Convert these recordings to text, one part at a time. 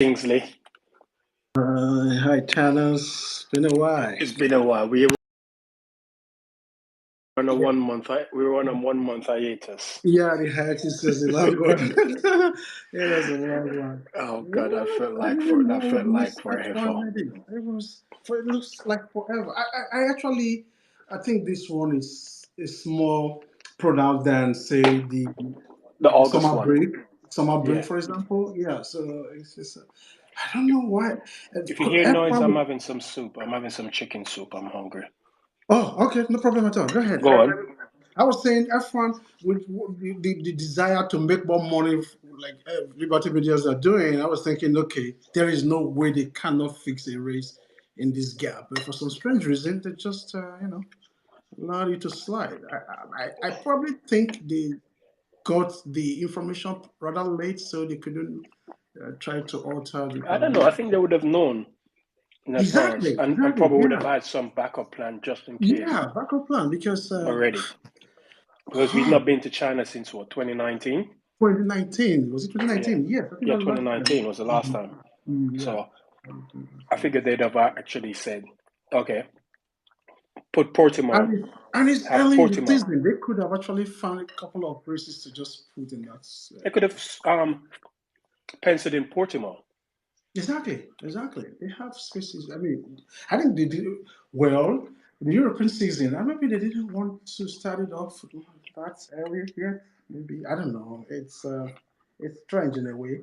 Kingsley. Hi, Thanos. Been a while. It's been a while. We were on a 1 month. We were on a 1 month hiatus. Yeah, the hiatus was a long one. It was a long one. Oh God, Well, I that didn't know felt it like was like forever. already. It looks like forever. I actually, I think this one is more pronounced than say The the August one. summer break, Yeah. for example. Yeah, so it's just, I don't know why. If you hear noise, I'm F1 having some soup. I'm having some chicken soup. I'm hungry. Oh, okay, no problem at all. Go ahead. Go on. I was saying F1 with the desire to make more money, like Liberty Medias are doing. I was thinking, okay, there is no way they cannot fix a race in this gap, but for some strange reason, they just allow you to slide. I probably think they got the information rather late, so they couldn't try to alter the I don't know. qualifying. I think they would have known in advance and Exactly, probably would have yeah, had some backup plan just in case yeah, backup plan because already. Because we've not been to China since what, 2019? 2019. Was it Yeah. 2019? Yes, I think Yeah, that was last year. 2019 was the last time. Yeah. So I figured they'd have actually said, okay, put Portimao, And it's have early in the Portimao. season. They could have actually found a couple of races to just put in that. They could have penciled in Portimao. Exactly. They have spaces. I mean, I think they did well. The European season, maybe they didn't want to start it off that early yet. Maybe I don't know. It's strange in a way.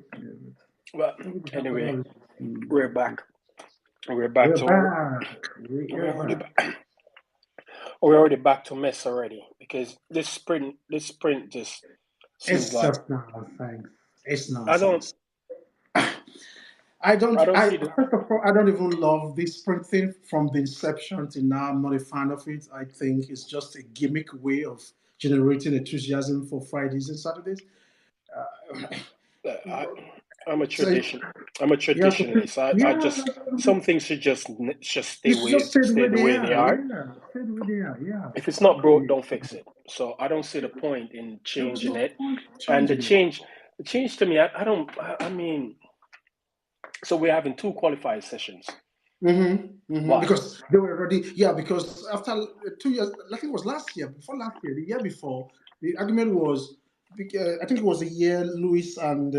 But Maybe they have anyway, other reasons. we're back. We're back We're to back. we're We're already back. back. We're already back to mess already because this sprint just seems It's like just nonsense. It's I don't nonsense. I don't. I don't I see the First of all, I don't even love this sprint thing from the inception till now. I'm not a fan of it. I think it's just a gimmick way of generating enthusiasm for Fridays and Saturdays. I, I'm a So tradition. I'm a yeah, traditionalist. I yeah, just some things should just you should just stay the stay way the they way they are. are. Yeah, stay the way they are. Yeah, If it's not broke, exactly. don't fix it. So I don't see the point in There was changing no it. point And changing it. the change to me, I don't. I mean, so we're having two qualified sessions. Why? Because they were already, yeah, because after 2 years, I think it was last year, before last year, the year before, the argument was, I think it was the year Lewis and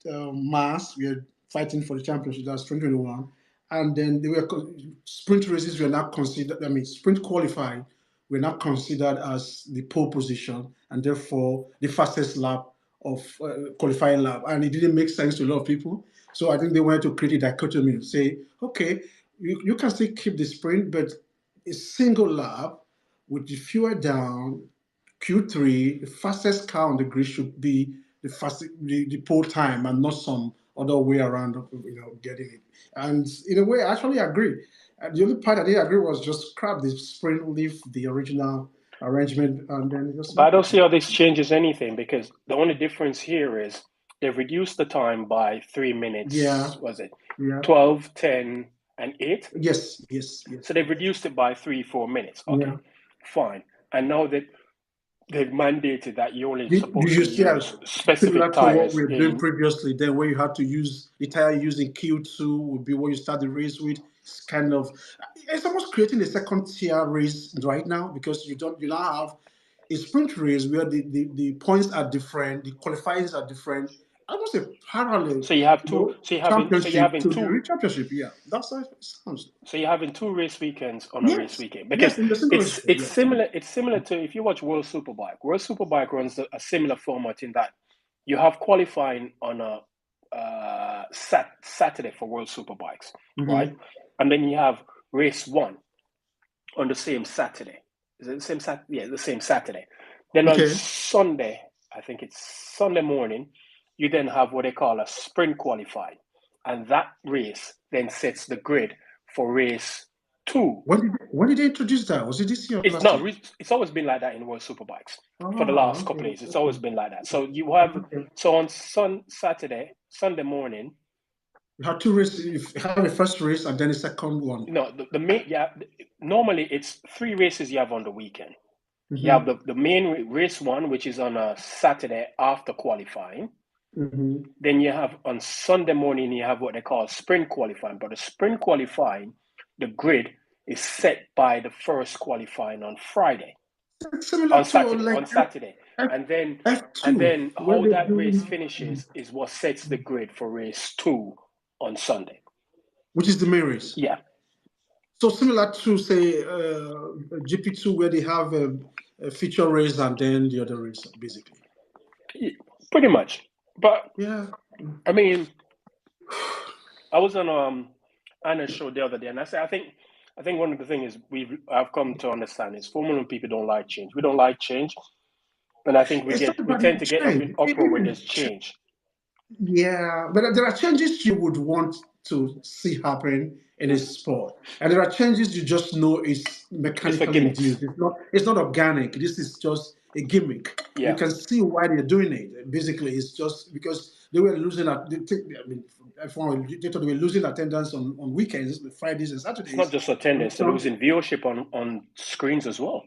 Mars were fighting for the championship, that's 2021. And then they were, sprint races were not considered, I mean, sprint qualifying were not considered as the pole position and therefore the fastest lap of qualifying lap. And it didn't make sense to a lot of people. So I think they wanted to create a dichotomy, say, okay, you can still keep the sprint, but a single lap with the fuel down, Q3, the fastest car on the grid should be the pole time and not some other way around of getting it. And in a way, I actually agree. The only part I didn't agree was just scrap the sprint, leave the original arrangement, and then just But I make don't it. see how this changes anything because the only difference here is they've reduced the time by 3 minutes. Yeah, Was it yeah, 12, 10, and 8? yes, So they've reduced it by 3, 4 minutes. Okay, yeah. fine. And now that they've mandated that you're only You supposed to use, yeah, use specific similar to what tires we were doing in. previously. Then where you had to use the tire using Q2 would be what you start the race with. It's kind of, it's almost creating a second tier race right now because you now have a sprint race where the points are different, the qualifiers are different, almost a parallel, So you have two. So you're championship having to the two. real championship. Yeah, that's how it sounds. So you're having two race weekends on a race Yes, weekend yes, because in the single race. it's Yeah. similar. It's similar to if you watch World Superbike. World Superbike runs a similar format in that you have qualifying on a Saturday for World Superbikes, right? Mm-hmm. And then you have race one on the same Saturday. Is it the same Saturday? Yeah, the same Saturday. Then on Okay. Sunday, I think it's Sunday morning, you then have what they call a sprint qualifying. And that race then sets the grid for race two. When did they introduce that? Was it this year or It's last not. year? It's always been like that in World Superbikes for the Oh, last couple of okay, years. It's okay, always been like that. So you have okay. on Sunday morning. You have two races. You have a first race and then a second one. No, the main yeah. Normally it's three races you have on the weekend. You have Mm-hmm. the main race one, which is on a Saturday after qualifying. Then you have on Sunday morning, you have what they call sprint qualifying. But the sprint qualifying, the grid is set by the first qualifying on Friday, Similar to like on Saturday. F, And then F2 when how they that race do, finishes is what sets the grid for race 2 on Sunday. which is the main race. Yeah. So similar to say GP2 where they have a feature race and then the other race, basically. Pretty much. But yeah, I mean, I was on Anna's show the other day, and I said I think one of the things I've come to understand is Formula One people don't like change. We don't like change, and I think we it's not tend about to get up in uproar when there's change. Yeah, but there are changes you would want to see happen in a sport, and there are changes you just know is It's for mechanically gimmicks. induced. It's not organic. This is just a gimmick. You Yeah. can see why they're doing it. Basically, it's just because they were losing at. I mean, they thought they were losing attendance on weekends, Fridays and Saturdays. It's not just attendance; they're losing viewership on screens as well.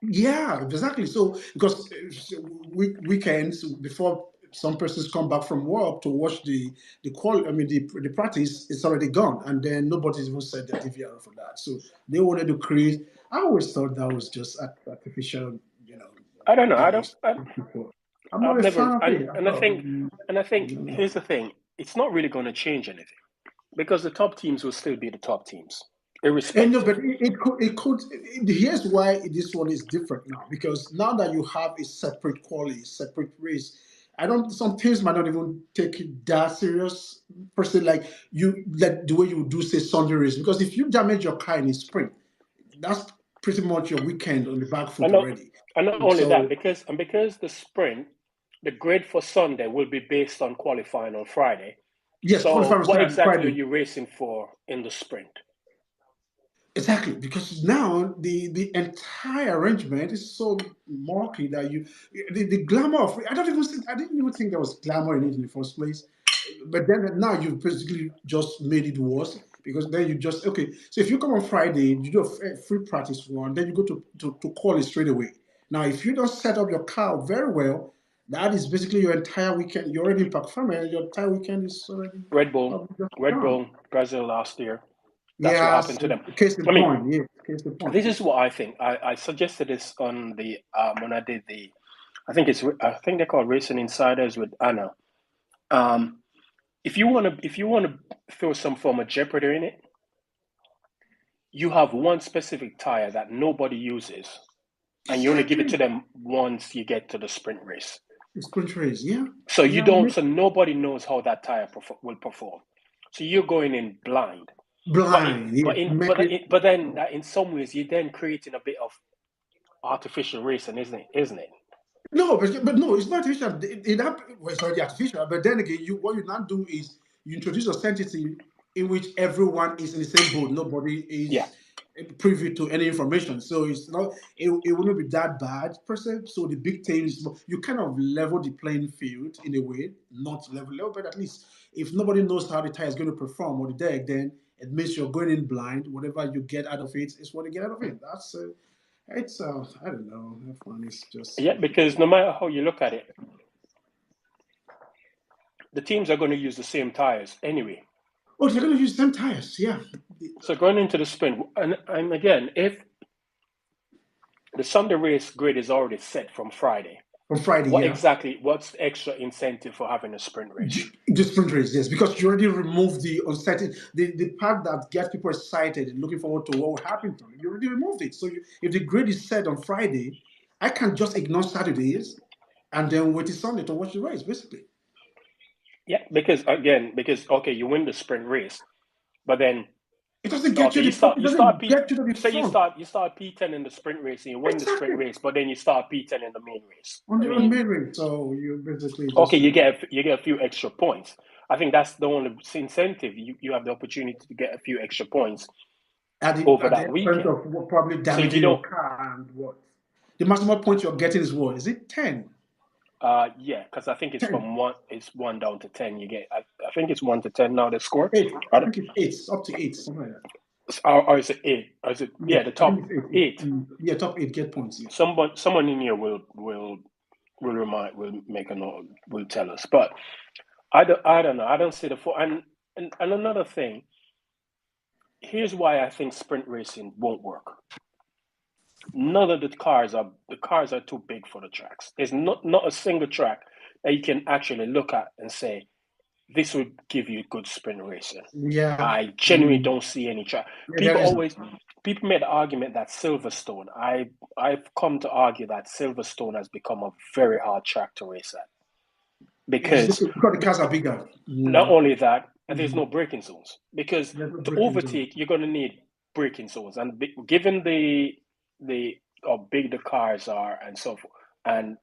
Yeah, exactly. So because weekends before some persons come back from work to watch the practice, it's already gone, and then nobody's even set their DVR for that. So they wanted to create. I always thought that was just artificial, I don't know. gimmicks. I'm I've not a fan never, of it. and I think here's the thing: it's not really going to change anything because the top teams will still be the top teams, And no, irrespective. but here's why this one is different now, because now that you have a separate quality, separate race, I don't. Some teams might not even take it that serious, per se. Like the way you would do say Sunday race, because if you damage your car in the sprint, that's pretty much your weekend on the back foot And not, already. and not only that, So because the sprint, the grid for Sunday will be based on qualifying on Friday. yes, So, qualifying what start on exactly are Friday. you racing for in the sprint? Exactly, because now the entire arrangement is so murky that the glamour of I didn't even think there was glamour in it in the first place. But then now you've basically just made it worse, because then you just okay. So if you come on Friday, you do a free practice one, then you go to call it straight away. Now, if you don't set up your car very well, that is basically your entire weekend. You're already in Park Farm, and your entire weekend is already Red Bull, probably just Red gone. Bull, Brazil last year. That's what Yes, happened to them. case in I mean, point. Yeah, case in point. this is what I think. I suggested this on the when I did the, I think they're called Racing Insiders with Anna. Um, if you wanna throw some form of jeopardy in it, you have one specific tire that nobody uses, and you only give it Exactly. to them once you get to the sprint race. It's sprint race. Yeah, So you yeah. don't. So nobody knows how that tire will perform. So you're going in blind. Blind. Yes, make it. But then in some ways you're then creating a bit of artificial racing, isn't it? No, but no, it's not artificial. Well, it's already artificial. But then again, what you now do is you introduce a entity in which everyone is in the same boat. Nobody Yeah. is privy to any information. So it's not. It wouldn't be that bad per se. So the big teams, you kind of level the playing field in a way, not level, but at least if nobody knows how the tire is going to perform or the deck, then it means you're going in blind. Whatever you get out of it is what you get out of it. That's it's I don't know. F1 is just Yeah, because no matter how you look at it, the teams are going to use the same tires anyway. oh, they're going to use the same tires. Yeah. So going into the sprint, and again, if the Sunday race grid is already set from Friday, On Friday, yeah. what's the extra incentive for having a sprint race? The sprint race, yes, because you already removed the uncertain, the part that gets people excited and looking forward to what will happen to it. You already removed it. So if the grid is set on Friday, I can just ignore Saturdays and then wait till Sunday to watch the race, basically. Yeah, because okay, you win the sprint race, but then it doesn't get okay, you the front. It doesn't get you to the say front. you start P10 in the sprint race and you win the Exactly. sprint race, but then you start P10 in the main race. On the main race, so you basically just okay, you get a few extra points. I think that's the only incentive. You have the opportunity to get a few extra points over that the expense weekend. of probably So if you damaging your don't, car and what the maximum point you're getting is what? Is it 10? yeah, because I think it's 10. from one down to 10. You get, I think it's 1 to 10 now. The score, 8. I think it's 8. It's up to 8, something like that. or is it 8? Or is it Yeah, the I think top it's 8. 8? Yeah, top 8 get points. Yeah. Someone in here will will make a note, will tell us. But I don't know. I don't see the for and another thing. Here's why I think sprint racing won't work. None of the cars are too big for the tracks. There's not a single track that you can actually look at and say this would give you good sprint racing. Yeah. I genuinely don't see any track. Yeah, there People is. always people made the argument that Silverstone. I've come to argue that Silverstone has become a very hard track to race at It's because because the cars are bigger. not only that, there's Mhm. no braking zones. Because There's no to braking zone. overtake, you're going to need braking zones, and given the how big the cars are and so forth, and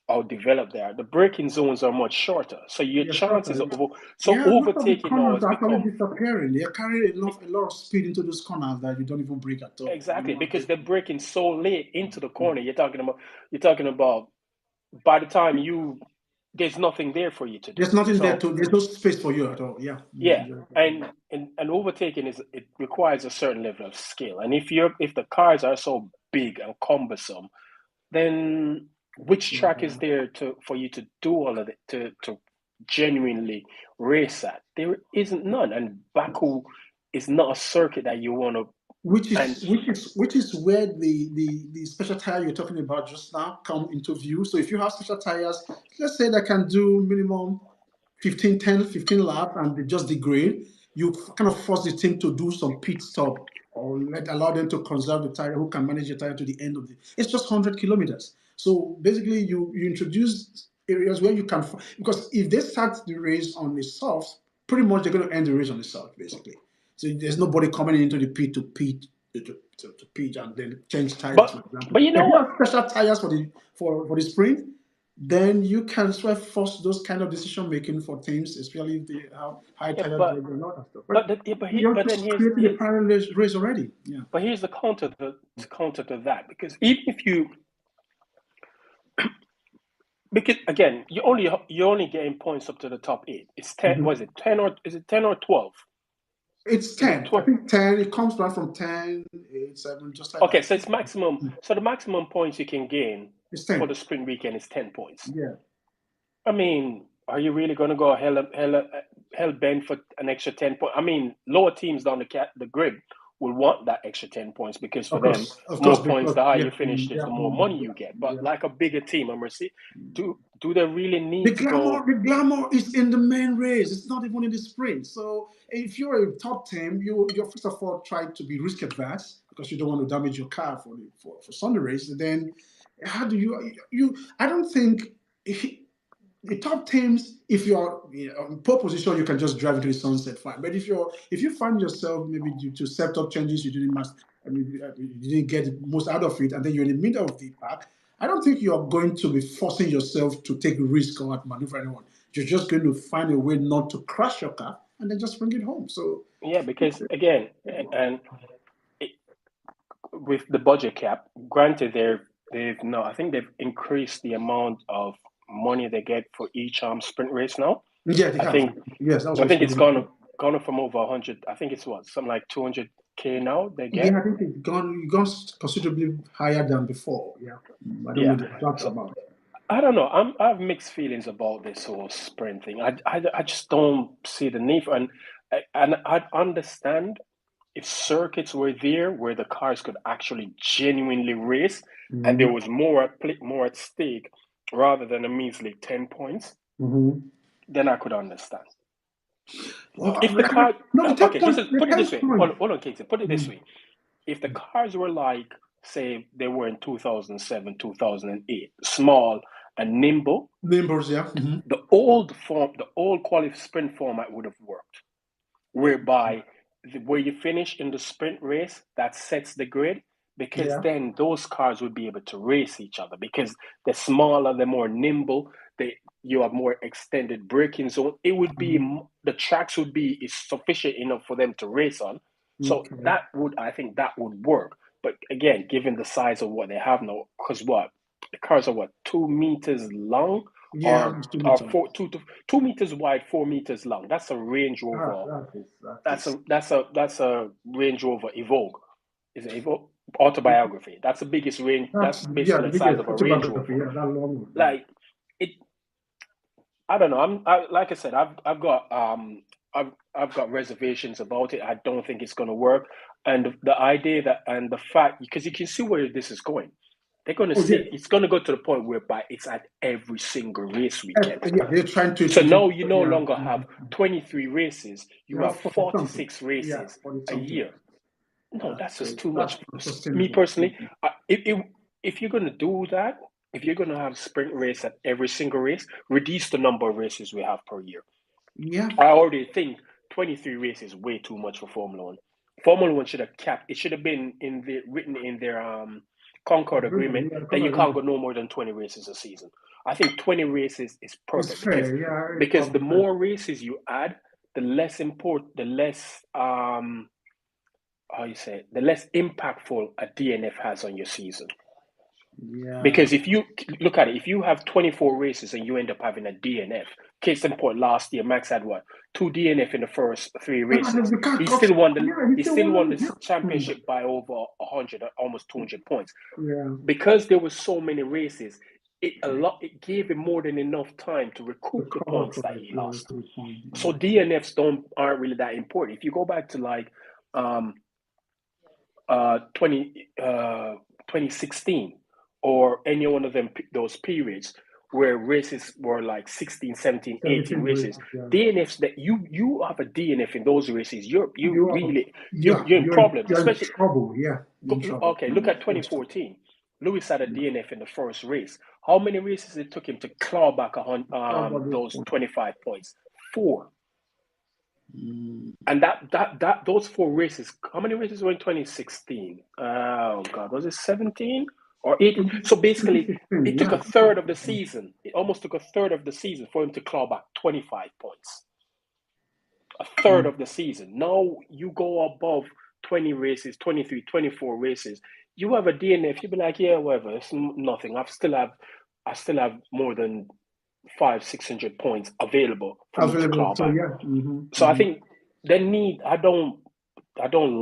how developed they are, the braking zones are much shorter. So your Yeah, sure. chances of so Yeah, most of the overtaking now corners has are become actually disappearing. They're carrying a lot of speed into those corners that you don't even brake at all. You exactly know, because they're braking so late into the corner. You're talking about by the time there's nothing there for you to do. there's nothing there So to. There's no space for you at all. Yeah. yeah, and overtaking it requires a certain level of skill. And if the cars are so big and cumbersome, then which track is there to for you to do all of it to genuinely race at? There isn't none. And Baku is not a circuit that you want to. which And is where the special tire you're talking about just now come into view. So if you have special tires, let's say that can do minimum 15 laps and they just degrade, you kind of force the team to do some pit stop or allow them to conserve the tire, who can manage the tire to the end of the. It's just 100 kilometers. So basically, you introduce areas where you can, because if they start the race on the soft, pretty much they're going to end the race on the soft, basically. So there's nobody coming into the pit to pitch and then change tires, but for example. but you If know you what? have special tires for the sprint, then you can sort of force those kind of decision making for teams, especially if they have high Yeah, tire drag and all that stuff. But you're but then just creating a parallel race already. Yeah. here's the counter to that because even if you because again you're only getting points up to the top eight. It's 10. Mhm. Was it 10 or is it 10 or 12? It's Is it 10. I 12? think 10. It comes back from 10, 8, 7, just like Okay, that. so it's maximum. So the maximum points you can gain It's for 10. the sprint weekend is 10 points. Yeah. I mean, are you really going to go hell bent for an extra 10 points? I mean, lower teams down the grid will want that extra 10 points because for them, Of course, more points, because the higher yeah, you finish, yeah, the more money you get. But yeah. like a bigger team, I'm see, do they really The need to glamour, go? the glamour is in the main race. It's not even in the sprint. So if you're a top team, you first of all try to be risk adverse because you don't want to damage your car for Sunday race. And then how do you? I don't think the top teams, if you're in pole position, you can just drive into the sunset, fine. But if you find yourself maybe due to setup changes, you didn't master, I mean, you didn't get most out of it, and then you're in the middle of the pack, I don't think you're going to be forcing yourself to take risk or maneuver anyone. You're just going to find a way not to crash your car and then just bring it home. So Yeah, because again, and it, with the budget cap, granted, they've no, I think they've increased the amount of money they get for each sprint race now. yeah, they I have. think Yes, that was I think also it's gone up from over 100. I think it's what something like 200K now they yeah. get. I think it's gone considerably higher than before. Yeah, I don't know Yeah, the exact so amount. I don't know. I have mixed feelings about this whole sprint thing. I just don't see the need for and I'd understand if circuits were there where the cars could actually genuinely race and there Mhm. was more at stake rather than a measly 10 points, Mhm. then I could understand. Well, If the car, no, okay, the put it 10 this way. point. Hold on, Casey. Put it this Mm. way. If the cars were like, say, they were in 2007, 2008, small and nimble, Numbers, yeah. Mhm. the old quality sprint format would have worked, whereby where you finish in the sprint race, that sets the grid, because Yeah. then those cars would be able to race each other because they're smaller, they're more nimble, you have more extended braking zone. It would be Mhm. the tracks would be is sufficient enough for them to race on. So Okay. that would I think that would work. But again, given the size of what they have now, because what the cars are what 2 meters long Yeah, or it's 2 meters. four 2 meters wide, 4 meters long. That's a Range Rover. That That's is. a Range Rover Evoque. Is it Evoque autobiography? That's the biggest range. That's Yeah, basically the the size biggest of a Range autobiography. Rover. Yeah, that long one. Like Yeah. I don't know. Like I said, I've got reservations about it. I don't think it's going to work. And the idea that and the fact because you can see where this is going. They're going to Oh, yeah. see it's going to go to the point whereby it's at every single race weekend. Yeah, they're trying to So introduce. now you no Yeah. longer have 23 races. You You have have 40 something. 46 Yeah, races 40 a something. year. No, That's that's just crazy. too That's much. not Me sustainable. personally, if you're going to do that, if you're going to have sprint race at every single race, reduce the number of races we have per year. Yeah. I already think 23 races is way too much for Formula One. Formula One should have capped. It should have been written in their Concord agreement that you can't go no more than 20 races a season. I think 20 races is It's perfect fair. Yeah, it's because the probably fair. more races you add, the less how you say it, the less impactful a DNF has on your season. Yeah. Because if you look at it, if you have 24 races and you end up having a DNF, case in point, last year Max had what 2 DNF in the first 3 races. He still won the championship by over 100, almost 200 points. Yeah. Because there were so many races, it gave him more than enough time to recoup the points that he lost. So DNFs aren't really that important. If you go back to like 2016 or any one of those periods where races were like 16, 17, 18 races, yeah. DNFs that you have a DNF in those races, you're in problems, you're especially in trouble. Yeah. okay, look at 2014. Lewis had a DNF in the first race. How many races it took him to claw back those 25 points? 4. And those 4 races, how many races were in 2016? Oh God, was it 17 or 18? So basically, it took a third of the season. It almost took a third of the season for him to claw back 25 points. A third of the season. Now you go above 20 races, 23, 24 races. You have a DNF. You'll be like, yeah, whatever. It's nothing. I still have more than 500-600 points available for me to claw back. So I think I don't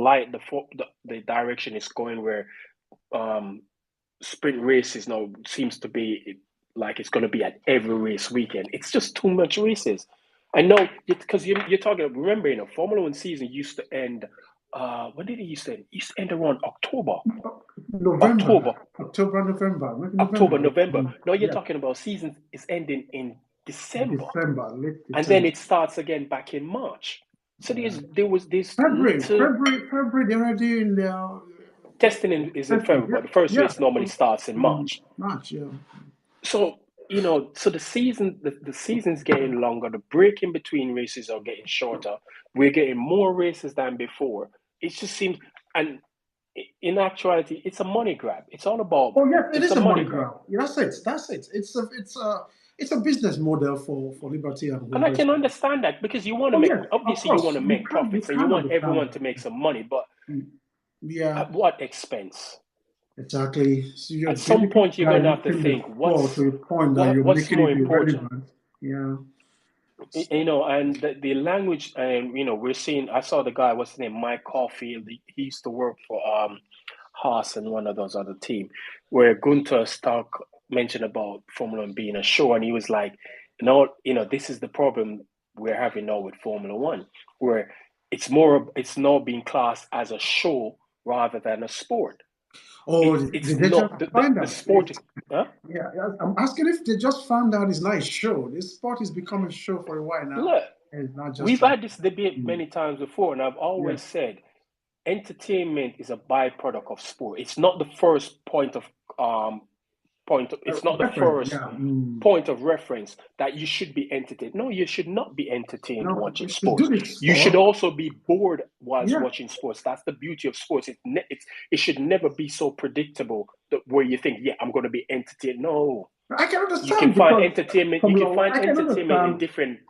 like the direction it's going where sprint races now seems to be like it's going to be at every race weekend. It's just too much races. I know because you're talking. Remember, Formula One season used to end. When did it used to end? It used to end around October. November. No, you're talking about season is ending in December. Late December. And then it starts again back in March. So there was this February. They're already in their testing is in February, but the first race normally starts in March. Yeah. So so the season's getting longer. The break in between races are getting shorter. We're getting more races than before. It just seems, and in actuality, it's a money grab. It's all about. Oh yes, it is a money grab. Yeah, that's it. It's a business model for Liberty and I can understand that because you want to make obviously you want to make profits and you want everyone to make some money, but at what expense? Exactly. So at some point, you're going to have to think what's more important. Yeah. And the language, and we're seeing. I saw the guy. What's his name? Mike Caulfield. He used to work for Haas and one of those other team, where Gunter Stark mentioned about Formula One being a show, and he was like, this is the problem we're having now with Formula One, where it's now being classed as a show rather than a sport. It's not the sport. Huh? Yeah, I'm asking if they just found out it's not a show. This sport is becoming a show for a while now. Look, we've had this debate many times before, and I've always said entertainment is a byproduct of sport. It's not the first point of point of reference that you should be entertained. No, you should not be entertained watching sports. You should also be bored whilst watching sports. That's the beauty of sports. It should never be so predictable where you think, I'm going to be entertained. No. I can understand. You can find entertainment. You can find entertainment in different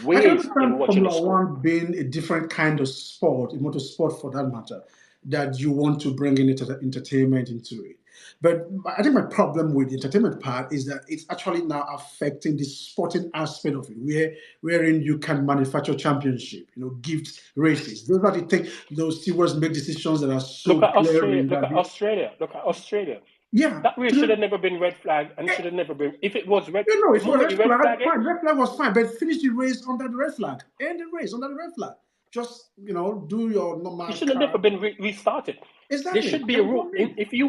ways in watching the sport. One being a different kind of sport, a motorsport for that matter, that you want to bring in entertainment into it. But I think my problem with the entertainment part is that it's actually now affecting the sporting aspect of it, wherein you can manufacture championship, gift races. Those are the things. Those stewards make decisions that are so Look at Australia. Yeah. That race should have never been red flag and should have never been. If it was red, You know, the if it was moment you red red flag, flag it, fine. Red flag was fine, but finish the race under the red flag. End the race under the red flag. Just do your it normal should have never car. been restarted. There Exactly. should be a There was no rule. need. If you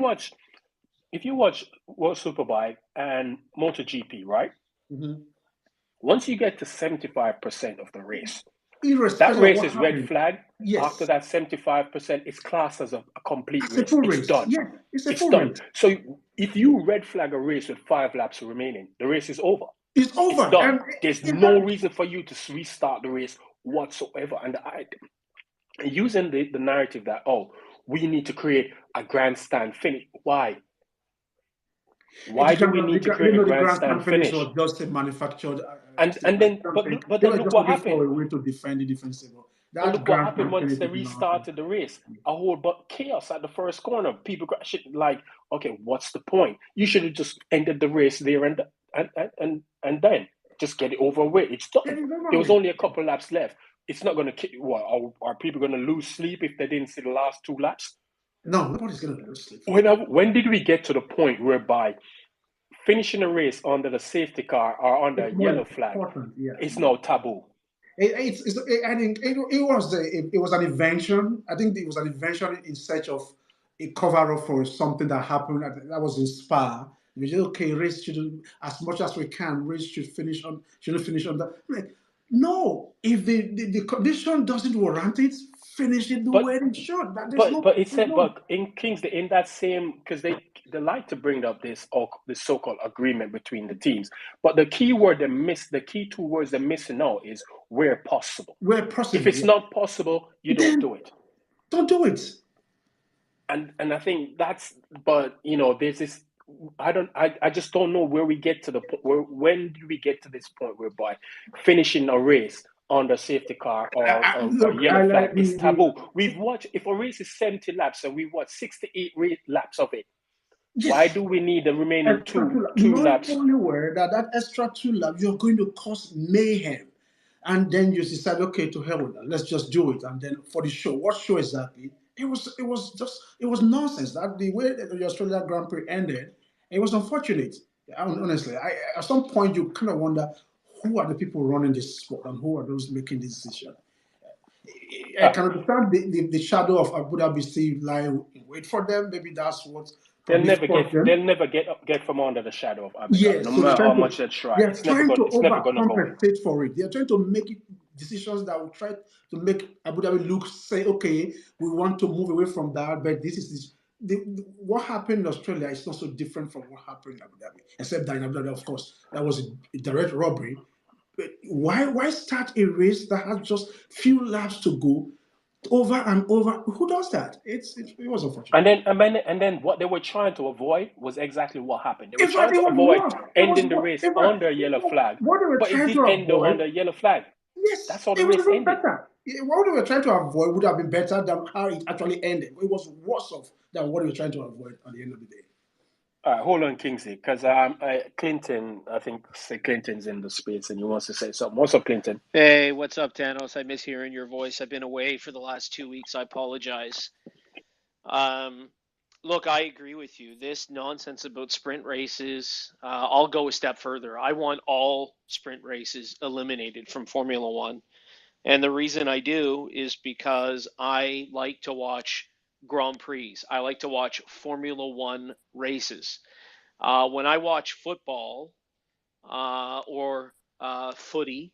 watch World Superbike and MotoGP, right? Mm-hmm. Once you get to 75% of the race, that Irrespective of race what is red happened. flag. After Yes. that 75%, it's classed as a complete It's a race. full It's race. done. Yeah, it's a It's full done. race. So if you red flag a race with 5 laps remaining, the race is over. It's It's over. done. And There's in no fact, reason for you to restart the race whatsoever. And using the narrative that, oh, we need to create a grandstand finish. Why? Why do we need to create a the grandstand grandstand finish finish? was just a manufactured And statement. then, Something but they then were look just what looking happened. for a way to defend the defensible. But That look what happened grandstand once finish they is nonsense. restarted the race. A whole but chaos at the first corner. People crashing like, okay, what's the point? You should have just ended the race there and then just get it over with. It's Get done. it There over was with. only a couple laps left. It's not going to. What are people going to lose sleep if they didn't see the last 2 laps? No, nobody's gonna lose sleep for that. When did we get to the point whereby finishing a race under the safety car or under a It's more yellow flag important. Yeah. is now taboo? I think it was an invention. I think it was an invention in search of a cover up for something that happened. That was in Spa. We said, okay, race should, as much as we can, race shouldn't finish on that. Like, no, if the condition doesn't warrant it, finish it the way But it should. There's no, it there's said, no. but in Kingsley, in that same, because they like to bring up this so-called agreement between the teams, but the key word they miss, the key two words they're missing out is where possible. Where If possible, it's yeah. not possible, you don't do Then it. don't do it. And I think that's, but there's this. I just don't know where we get to the point. When do we get to this point whereby finishing a race on the safety car or a Look, yellow I flag like is the taboo? We've watched, if a race is 70 laps and we watch 68 laps of it, why yes. do we need the remaining Extra two two laps. two Knowing laps? fully well that that extra 2 laps you're going to cause mayhem, and then you decide, okay, to hell with that, let's just do it. And then for the show, what show exactly? It was nonsense. That the way that the Australia Grand Prix ended, it was unfortunate. Honestly, at some point you kind of wonder who are the people running this sport and who are those making this decision. I Uh, can understand the shadow of Abu Dhabi still lie in wait for them. Maybe that's what they'll probably never forced get them. they'll never get from under the shadow of Abu Dhabi, Yes, no so matter how much they try. they're trying to It's never gonna go away. overcompensate for it. They're trying to make it decisions that will try to make Abu Dhabi look say, okay, we want to move away from that, but this is what happened in Australia is not so different from what happened in Abu Dhabi, except that in Abu Dhabi, of course, that was a direct robbery. But why start a race that has just few laps to go over and over? Who does that? It was unfortunate. And then what they were trying to avoid was exactly what happened. They were In fact, trying it to was avoid worse. It was ending the race in fact under a yellow flag, what they were but it trying to did end avoid. under a yellow flag. That's Yes, how the it was race even ended. better. What they were trying to avoid would have been better than how it actually ended. It was worse off than what they were trying to avoid at the end of the day. All right, hold on, Kingsley, because Clinton, I think say Clinton's in the space and he wants to say something. What's up, Clinton? Hey, what's up, Thanos? I miss hearing your voice. I've been away for the last 2 weeks. I apologize. Um, Look, I agree with you. This nonsense about sprint races, I'll go a step further. I want all sprint races eliminated from Formula One. And the reason I do is because I like to watch Grand Prix. I like to watch Formula One races. When I watch football or footy,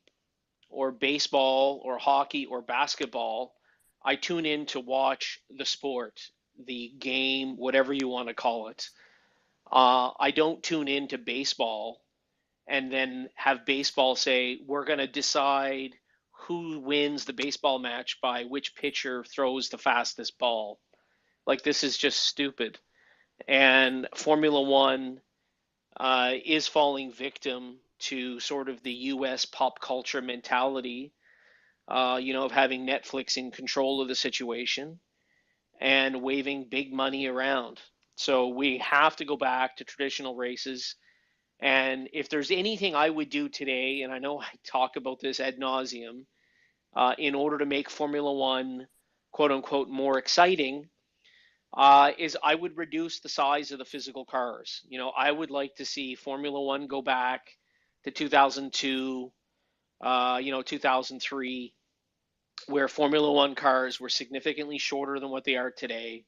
or baseball or hockey or basketball, I tune in to watch the sport, the game, whatever you want to call it. I don't tune in to baseball and then have baseball say, we're going to decide who wins the baseball match by which pitcher throws the fastest ball. Like, this is just stupid. And Formula One is falling victim to sort of the US pop culture mentality, of having Netflix in control of the situation and waving big money around. So we have to go back to traditional races. And if there's anything I would do today, and I know I talk about this ad nauseum, in order to make Formula One, quote unquote, more exciting, is I would reduce the size of the physical cars. I would like to see Formula One go back to 2002, 2003, where Formula One cars were significantly shorter than what they are today.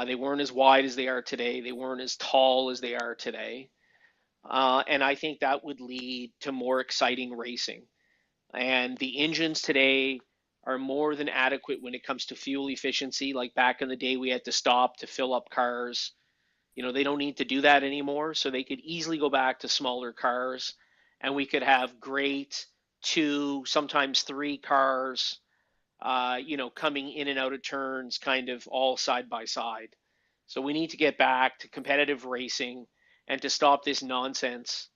They weren't as wide as they are today. They weren't as tall as they are today. And I think that would lead to more exciting racing. And the engines today are more than adequate when it comes to fuel efficiency. Like back in the day, we had to stop to fill up cars. They don't need to do that anymore. So they could easily go back to smaller cars and we could have great two, sometimes three cars, coming in and out of turns kind of all side by side. So we need to get back to competitive racing and to stop this nonsense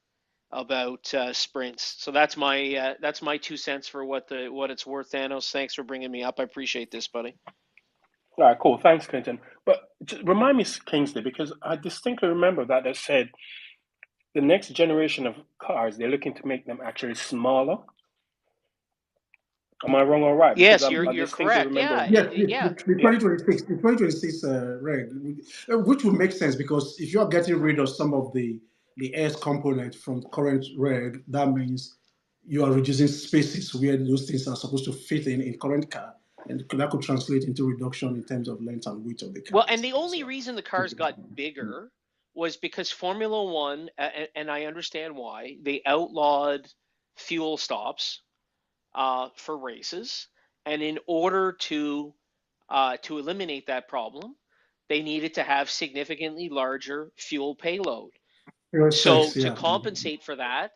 about sprints. So that's my 2 cents for what it's worth. Thanos, thanks for bringing me up. I appreciate this, buddy. All right, cool. Thanks, Clinton. But just remind me, Kingsley, because I distinctly remember that they said the next generation of cars, they're looking to make them actually smaller. Am I wrong or right? Because Yes, I you're distinctly correct. remember. Yeah, Yes, yeah. the Yeah. 2026 reg, which would make sense because if you are getting rid of some of the S component from current reg, that means you are reducing spaces where those things are supposed to fit in current car, and that could translate into reduction in terms of length and width of the car, Well, and the basically. only So, reason the cars got bigger was because Formula One, and I understand why, they outlawed fuel stops for races, and in order to eliminate that problem, they needed to have significantly larger fuel payload. So specs, to yeah. compensate for that,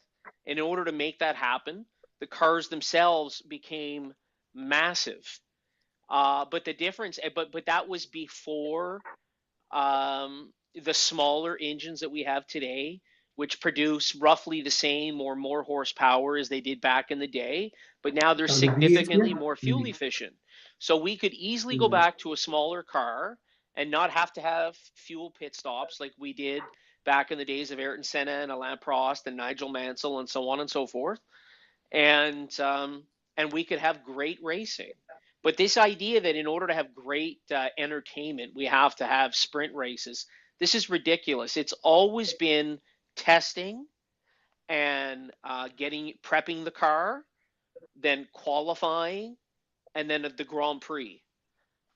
in order to make that happen, the cars themselves became massive. But the difference, but that was before the smaller engines that we have today, which produce roughly the same or more horsepower as they did back in the day, but now they're And the V8, significantly yeah. more fuel efficient. So we could easily go Mm. back to a smaller car and not have to have fuel pit stops like we did back in the days of Ayrton Senna and Alain Prost and Nigel Mansell and so on and so forth. And we could have great racing. But this idea that in order to have great entertainment, we have to have sprint races, this is ridiculous. It's always been testing and prepping the car, then qualifying, and then the Grand Prix.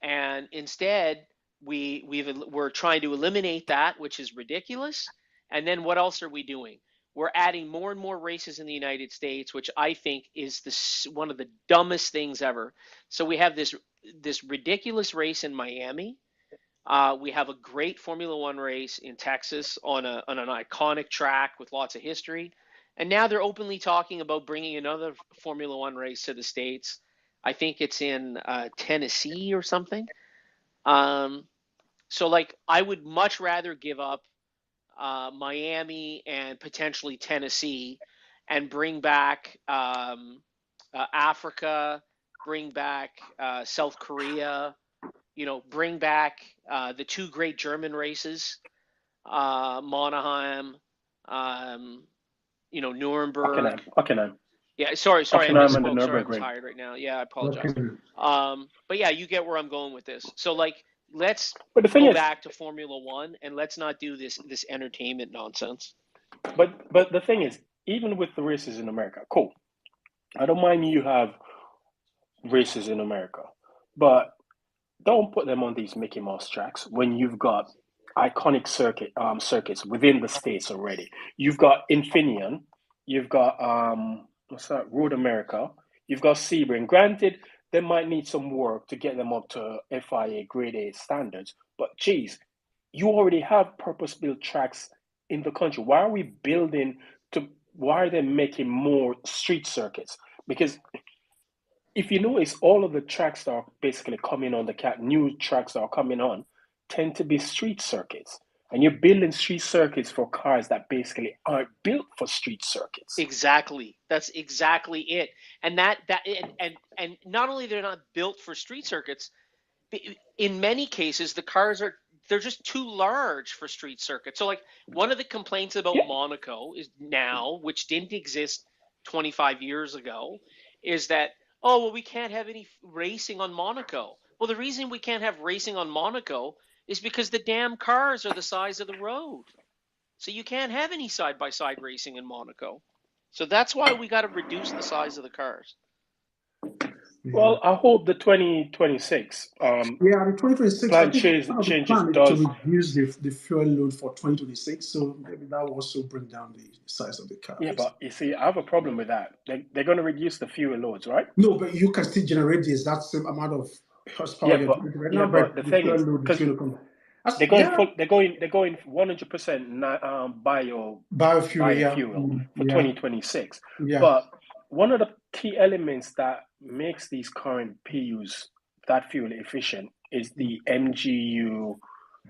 And instead, we're trying to eliminate that, which is ridiculous. And then what else are we doing? We're adding more and more races in the United States, which I think is one of the dumbest things ever. So we have this ridiculous race in Miami. We have a great Formula One race in Texas on an iconic track with lots of history. And now they're openly talking about bringing another Formula One race to the States. I think it's in Tennessee or something. Um, so like I would much rather give up Miami and potentially Tennessee and bring back Africa, bring back South Korea, bring back the two great German races, Monaheim, um, Nuremberg. Hockenheim. Yeah, sorry, I Hockenheim and the misspoke. Sorry, I'm Nürburgring. tired right now. Yeah, I apologize. Okay. But yeah, you get where I'm going with this. So like, let's But the thing go is, back to Formula One and let's not do this entertainment nonsense. but the thing is, even with the races in America, cool. I don't mind you have races in America, but don't put them on these Mickey Mouse tracks when you've got iconic circuits within the states already. You've got Infineon, you've got what's that, Road America, you've got Sebring. Granted, they might need some work to get them up to FIA Grade A standards, but geez, you already have purpose-built tracks in the country. Why are we building to? Why are they making more street circuits? Because if you notice, all of the tracks that are basically coming on the cat, new tracks that are coming on, tend to be street circuits. And you're building street circuits for cars that basically aren't built for street circuits. Exactly. That's exactly it. And and not only they're not built for street circuits, in many cases the cars they're just too large for street circuits. So like one of the complaints about Yeah, Monaco is now, which didn't exist 25 years ago, is that oh well we can't have any racing on Monaco. Well, the reason we can't have racing on Monaco is because the damn cars are the size of the road. So you can't have any side-by-side racing in Monaco. So that's why we got to reduce the size of the cars. Well, I hope the 2026 the 2026, I plan think part of the changes plan is to does. reduce the fuel load for 2026. So maybe that will also bring down the size of the car. Yeah, but you see, I have a problem with that. They're going to reduce the fuel loads, right? No, but you can still generate the exact same amount of horsepower you're doing right now, but but the the thing fuel is, load is because going to come down. they're going 100% Biofuel, yeah. biofuel for Yeah. 2026. Yeah. But one of the key elements that makes these current PUs that fuel efficient is the MGU.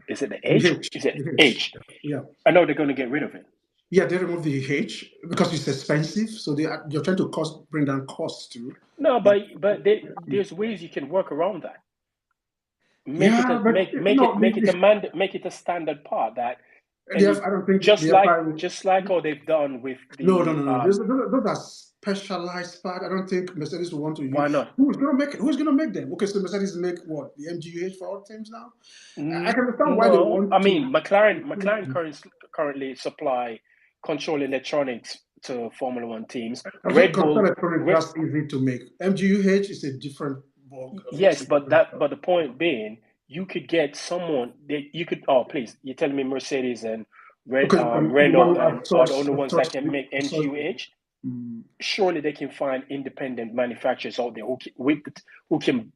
Is it the H? Is it H? Yeah. I know they're going to get rid of it. Yeah, they remove the H because it's expensive. So you're trying to bring down costs too. No, but there's ways you can work around that. Make it a standard part that. I don't think just like how they've done with the. No. Those are specialized part. I don't think Mercedes will want to use. Why not? Who's gonna make them? Okay, so Mercedes make what? The MGUH for all teams now? I can understand why they want. I mean, McLaren currently supply control electronics to Formula One teams. Red Bull electronics that's easy to make. MGUH is a different ball. Yes, but the point being, you could get someone that you could. Oh, please, you're telling me Mercedes and Renault are the only ones that can make MGUH? Surely they can find independent manufacturers out there who can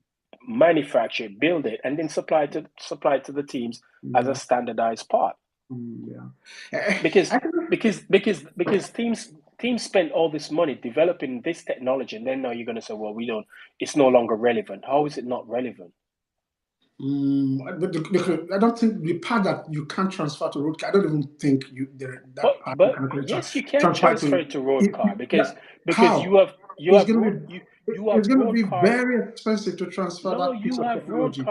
manufacture, build it, and then supply it to the teams as a standardized part. Because teams spend all this money developing this technology, and then now you're going to say, well, it's no longer relevant. How is it not relevant? I don't think the part that you can't transfer to road car. I don't even think yes, you can transfer it to road car because you have it's going to be very expensive to transfer that piece of technology.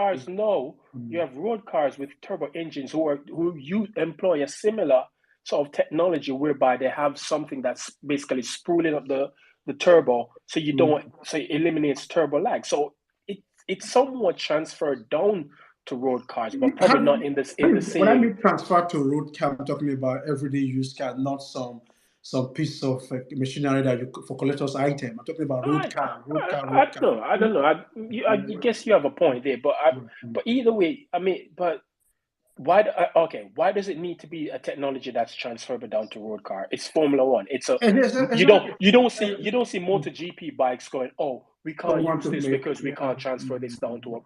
You have road cars with turbo engines who employ a similar sort of technology whereby they have something that's basically spooling up the turbo so it eliminates turbo lag. So it's somewhat transferred down to road cars, but probably not in the same. When I mean transfer to road car, I'm talking about everyday used car, not some piece of machinery that for collector's item. I'm talking about road car. I don't know. I guess you have a point there, but either way, I mean, but why does it need to be a technology that's transferable down to road car? It's Formula One. You don't see MotoGP bikes going, oh, we can't use this because we can't transfer this down to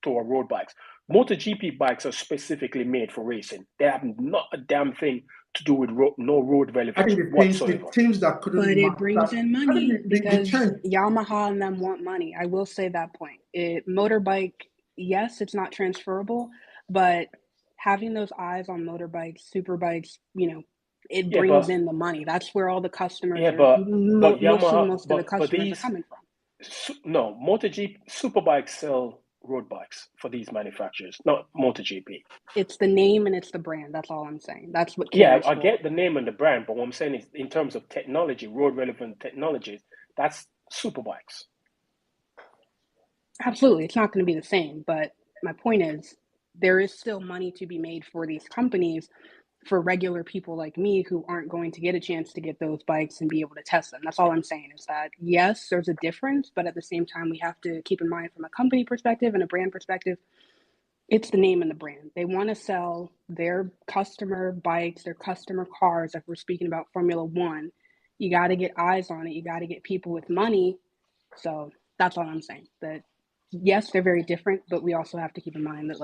our road bikes. MotoGP bikes are specifically made for racing. They have not a damn thing to do with no road relevance whatsoever. The teams that couldn't. But it brings in money because Yamaha and them want money. I will say that point. Motorbike, yes, it's not transferable, but having those eyes on motorbikes, superbikes, it brings in the money. That's where all the customers most of the customers are coming from. No, MotoGP superbikes sell road bikes for these manufacturers, not MotoGP. It's the name and it's the brand. That's all I'm saying. That's what. I get the name and the brand, but what I'm saying is, in terms of technology, road relevant technologies, that's superbikes. Absolutely, it's not going to be the same. But my point is, there is still money to be made for these companies, for regular people like me who aren't going to get a chance to get those bikes and be able to test them. That's all I'm saying is that, yes, there's a difference, but at the same time, we have to keep in mind from a company perspective and a brand perspective, it's the name and the brand. They want to sell their customer bikes, their customer cars. If we're speaking about Formula One, you got to get eyes on it. You got to get people with money. So that's all I'm saying. That yes, they're very different, but we also have to keep in mind that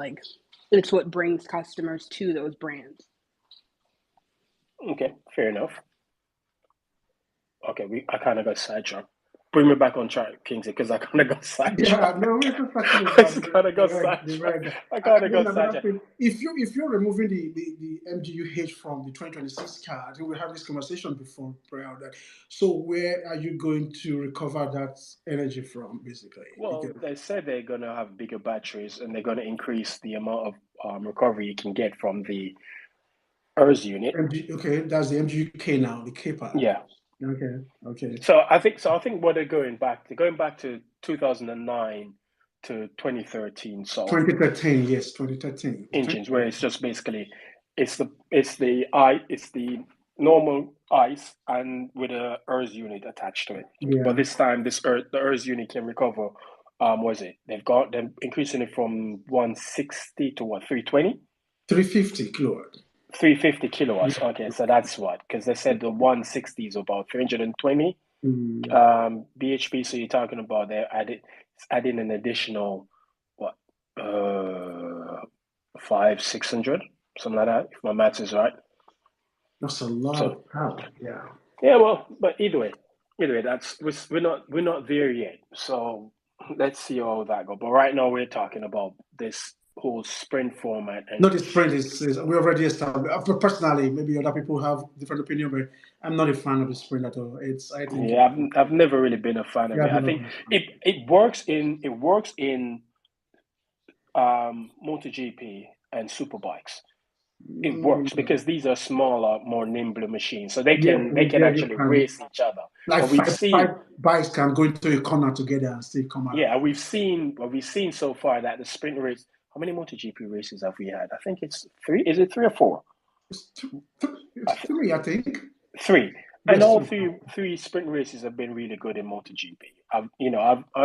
it's what brings customers to those brands. Okay, fair enough. Okay, I kind of got sidetracked. Bring me back on track, Kingsley, because I kind of got sidetracked. Yeah, no, we're just talking about I kind of got sidetracked. If you're removing the MGUH from the 2026 car, I think we had this conversation before. So where are you going to recover that energy from, basically? Well, they said they're going to have bigger batteries and they're going to increase the amount of recovery you can get from the ERS unit. Okay, that's the MGUK now, the K part. Yeah. Okay. So I think what they're going back to 2009 to 2013 sort of 2013, yes, 2013. engines, where it's just basically it's the normal ice and with a ERS unit attached to it. Yeah. But this time, the ERS unit can recover. Was it? They're increasing it from 160 to what, 320? 350 kilowatt. 350 kilowatts. Okay, so that's what, because they said the 160 is about 320 bhp. So you're talking about adding an additional what, 500-600, something like that, if my maths is right. That's a lot of power. Yeah. Yeah, well, but either way, we're not there yet. So let's see how that goes. But right now we're talking about this whole sprint format. And not the sprint is we already established. Personally, maybe other people have different opinion, but I'm not a fan of the sprint at all. I think I've never really been a fan of it. I think it works in MotoGP and superbikes. It works because these are smaller, more nimble machines, so they can actually race each other. Like five bikes can go into a corner together and still come out. Yeah, we've seen so far that the sprint race. How many MotoGP races have we had? I think it's 3. Is it 3 or 4? It's 3, I think. 3. And all three sprint races have been really good in MotoGP. I'm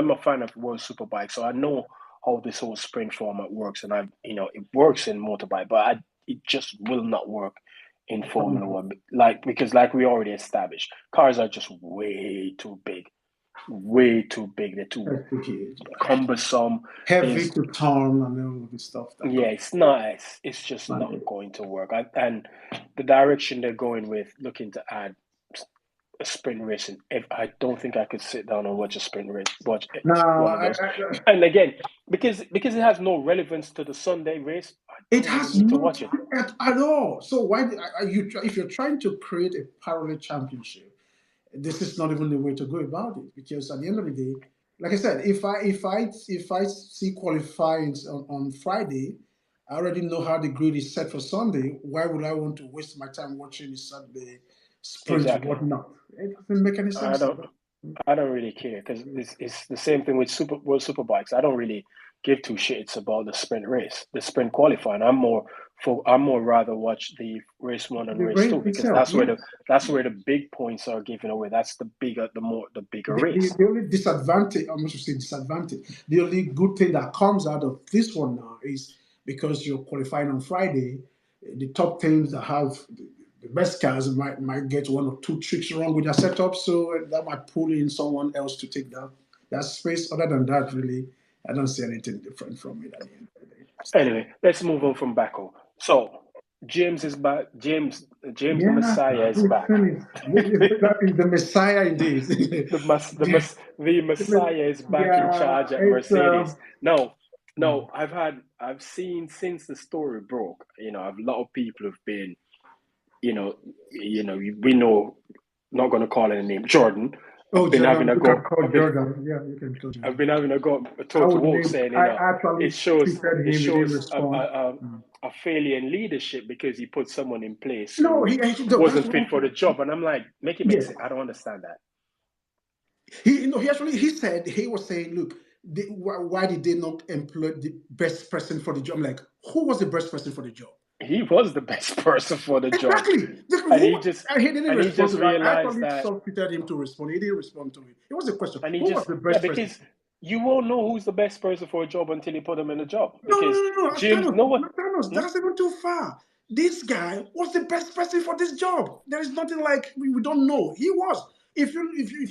a fan of World Superbike, so I know how this whole sprint format works, and it works in motorbike, but it just will not work in Formula One, because we already established, cars are just way too big. They're too cumbersome, heavy to turn, and all of this stuff. It's not. It's just not going to work. And the direction they're going with, looking to add a sprint racing, I don't think I could sit down and watch a sprint race. And again, because it has no relevance to the Sunday race, it has no to watch it at all. So why are you? If you're trying to create a parallel championship, this is not even the way to go about it, because at the end of the day, like I said, if I see qualifying on Friday, I already know how the grid is set for Sunday. Why would I want to waste my time watching the Saturday sprint or whatnot? It doesn't make any sense. I don't really care, because it's the same thing with World Superbikes. I don't really give two shits about the sprint race, the sprint qualifying. I'm more rather watch the race 1 and race 2, because that's where the big points are given away. That's the bigger race. The only disadvantage, I must say disadvantage, the only good thing that comes out of this one now is because you're qualifying on Friday, the top teams that have the best cars might get 1 or 2 tricks wrong with their setup, so that might pull in someone else to take that space. Other than that, really, I don't see anything different from it at the end of the day. Anyway, let's move on from Baku. So James is back. James the Messiah is back. That is the Messiah indeed. the Messiah is back in charge at Mercedes. No, I've seen since the story broke. A lot of people have been, we know, not going to call any name, Jordan. I've been having a go. I've been having a go. TOTO Wolf saying, it shows a failure in leadership because he put someone in place who wasn't fit for the job. And I'm like, make sense. I don't understand that. He was saying, look, why did they not employ the best person for the job? I'm like, who was the best person for the job? He was the best person for the job. Exactly. And he just realized that. I solicited him to respond. He didn't respond to it. It was a question. Who was the best person? Because you won't know who's the best person for a job until you put them in a job. No. James, that's even too far. This guy was the best person for this job. There is nothing like we don't know. He was. If